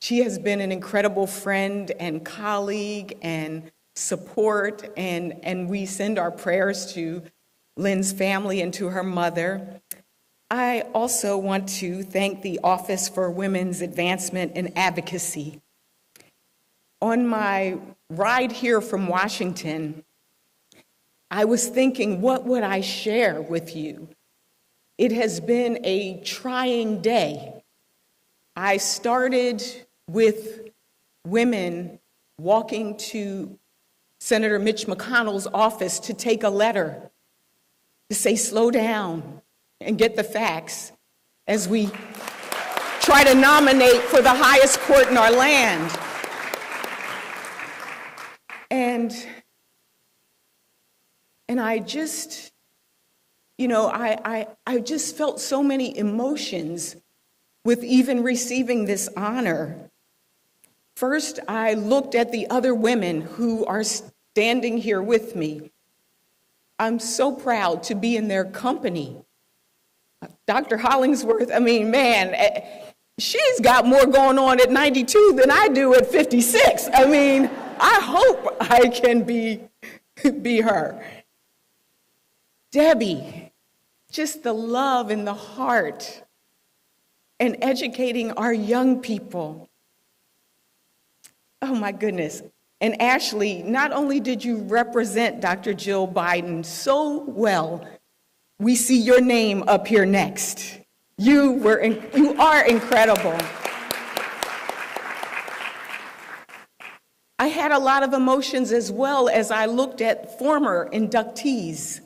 She has been an incredible friend and colleague and support, and we send our prayers to Lynn's family and to her mother. I also want to thank the Office for Women's Advancement and Advocacy. On my ride here from Washington, I was thinking, what would I share with you? It has been a trying day. I started with women walking to Senator Mitch McConnell's office to take a letter to say, slow down and get the facts as we try to nominate for the highest court in our land. And I just, I just felt so many emotions with even receiving this honor. First, I looked at the other women who are standing here with me. I'm so proud to be in their company. Dr. Hollingsworth, she's got more going on at 92 than I do at 56. I hope I can be her. Debbie, just the love and the heart and educating our young people. Oh my goodness. And Ashley, not only did you represent Dr. Jill Biden so well, we see your name up here next. You are incredible. I had a lot of emotions as well as I looked at former inductees.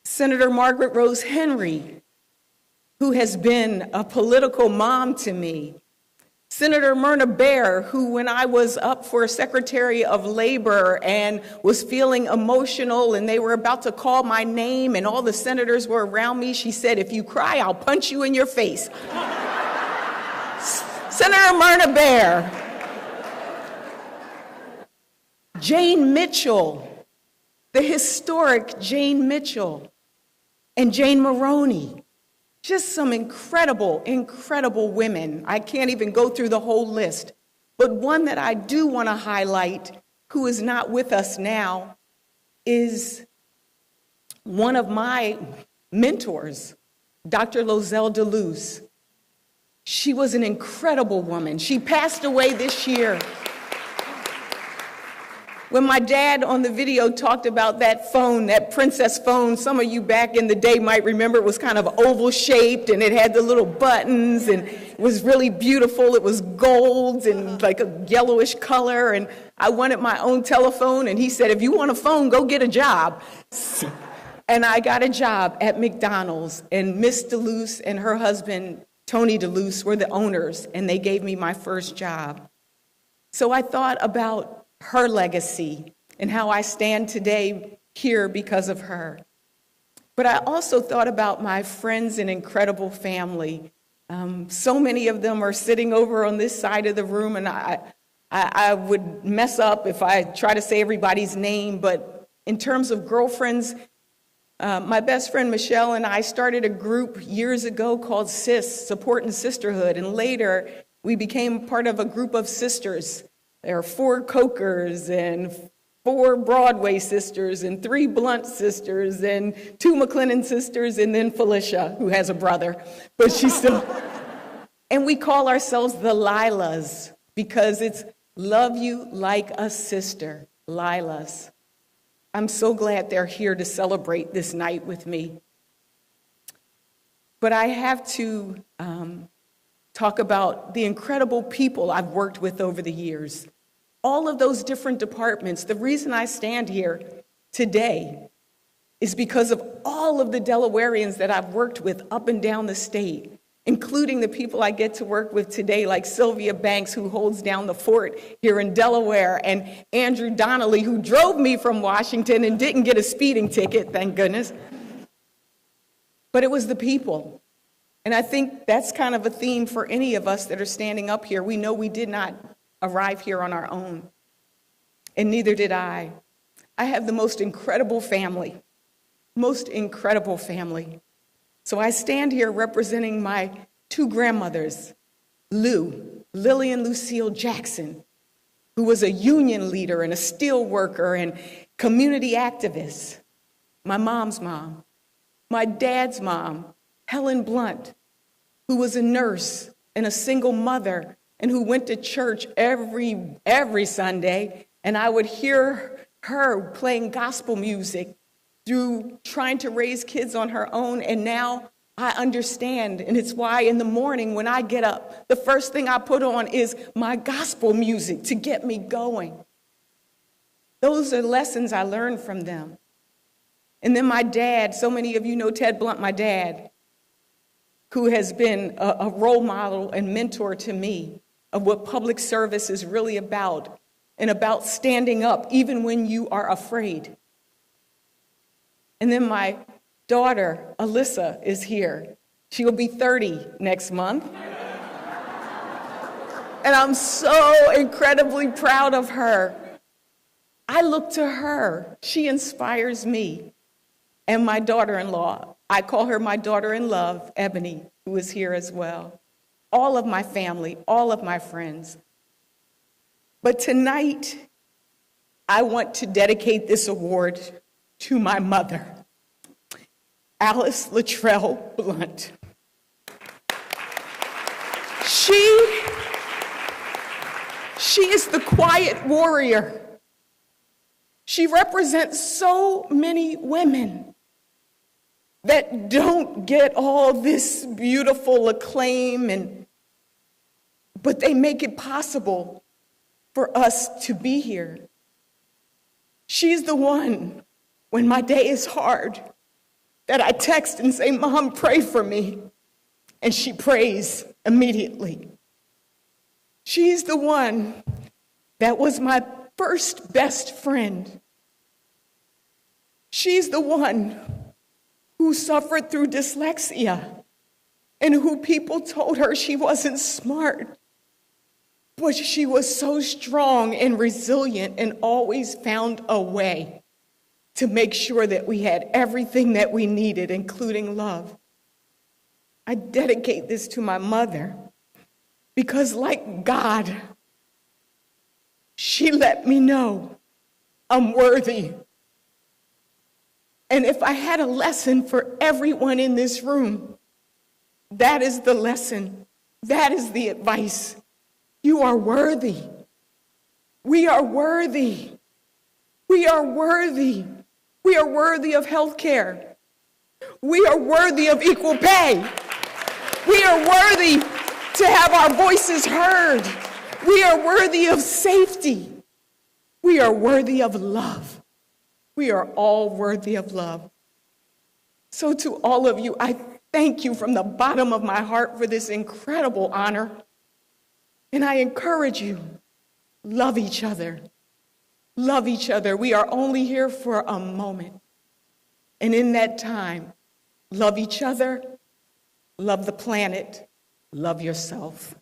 Senator Margaret Rose Henry, who has been a political mom to me. Senator Myrna Baer, who when I was up for Secretary of Labor and was feeling emotional and they were about to call my name and all the senators were around me, she said, if you cry, I'll punch you in your face. Senator Myrna Baer. Jane Mitchell, the historic Jane Mitchell, and Jane Maroney, Just some incredible, incredible women. I can't even go through the whole list. But one that I do want to highlight, who is not with us now, is one of my mentors, Dr. Lozelle DeLuz. She was an incredible woman. She passed away this year. When my dad on the video talked about that phone, that princess phone, some of you back in the day might remember it was kind of oval shaped and it had the little buttons and it was really beautiful. It was gold and like a yellowish color, and I wanted my own telephone, and he said, if you want a phone, go get a job. And I got a job at McDonald's, and Miss DeLuz and her husband, Tony DeLuz, were the owners, and they gave me my first job. So I thought about her legacy and how I stand today here because of her. But I also thought about my friends and incredible family. So many of them are sitting over on this side of the room, and I would mess up if I try to say everybody's name, but in terms of girlfriends, my best friend Michelle and I started a group years ago called SIS, Support and Sisterhood, and later we became part of a group of sisters. There are 4 Cokers and 4 Broadway sisters and 3 Blunt sisters and 2 McLennan sisters and then Felicia, who has a brother, but she's still. And we call ourselves the Lilas because it's love you like a sister, Lilas. I'm so glad they're here to celebrate this night with me. But I have to talk about the incredible people I've worked with over the years. All of those different departments. The reason I stand here today is because of all of the Delawareans that I've worked with up and down the state, including the people I get to work with today, like Sylvia Banks, who holds down the fort here in Delaware, and Andrew Donnelly, who drove me from Washington and didn't get a speeding ticket, thank goodness. But it was the people. And I think that's kind of a theme for any of us that are standing up here. We know we did not arrive here on our own, and neither did I. I have the most incredible family, So I stand here representing my 2 grandmothers, Lillian Lucille Jackson, who was a union leader and a steel worker and community activist, my mom's mom, my dad's mom, Helen Blunt, who was a nurse and a single mother and who went to church every Sunday, and I would hear her playing gospel music through trying to raise kids on her own, and now I understand, and it's why in the morning when I get up, the first thing I put on is my gospel music to get me going. Those are lessons I learned from them. And then my dad, so many of you know Ted Blunt, my dad, who has been a role model and mentor to me of what public service is really about, and about standing up even when you are afraid. And then my daughter, Alyssa, is here. She will be 30 next month. And I'm so incredibly proud of her. I look to her. She inspires me. And my daughter-in-law, I call her my daughter-in-love, Ebony, who is here as well. All of my family, all of my friends. But tonight, I want to dedicate this award to my mother, Alice Latrell Blunt. She is the quiet warrior. She represents so many women that don't get all this beautiful acclaim, but they make it possible for us to be here. She's the one, when my day is hard, that I text and say, Mom, pray for me. And she prays immediately. She's the one that was my first best friend. She's the one who suffered through dyslexia and who people told her she wasn't smart. But she was so strong and resilient and always found a way to make sure that we had everything that we needed, including love. I dedicate this to my mother because, like God, she let me know I'm worthy. And if I had a lesson for everyone in this room, that is the lesson. That is the advice. You are worthy. We are worthy. We are worthy. We are worthy of health care. We are worthy of equal pay. We are worthy to have our voices heard. We are worthy of safety. We are worthy of love. We are all worthy of love. So to all of you, I thank you from the bottom of my heart for this incredible honor. And I encourage you, love each other. Love each other. We are only here for a moment. And in that time, love each other, love the planet, love yourself.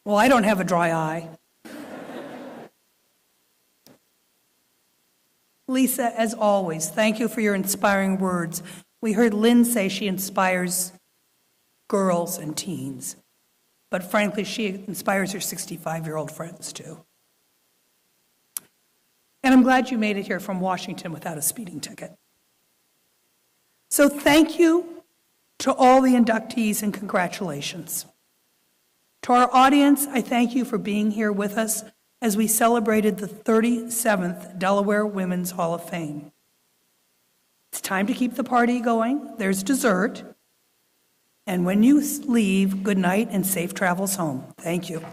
Well, I don't have a dry eye. Lisa, as always, thank you for your inspiring words. We heard Lynn say she inspires girls and teens, but frankly, she inspires her 65-year-old friends too. And I'm glad you made it here from Washington without a speeding ticket. So thank you to all the inductees and congratulations. To our audience, I thank you for being here with us as we celebrated the 37th Delaware Women's Hall of Fame. It's time to keep the party going. There's dessert. And when you leave, good night and safe travels home. Thank you.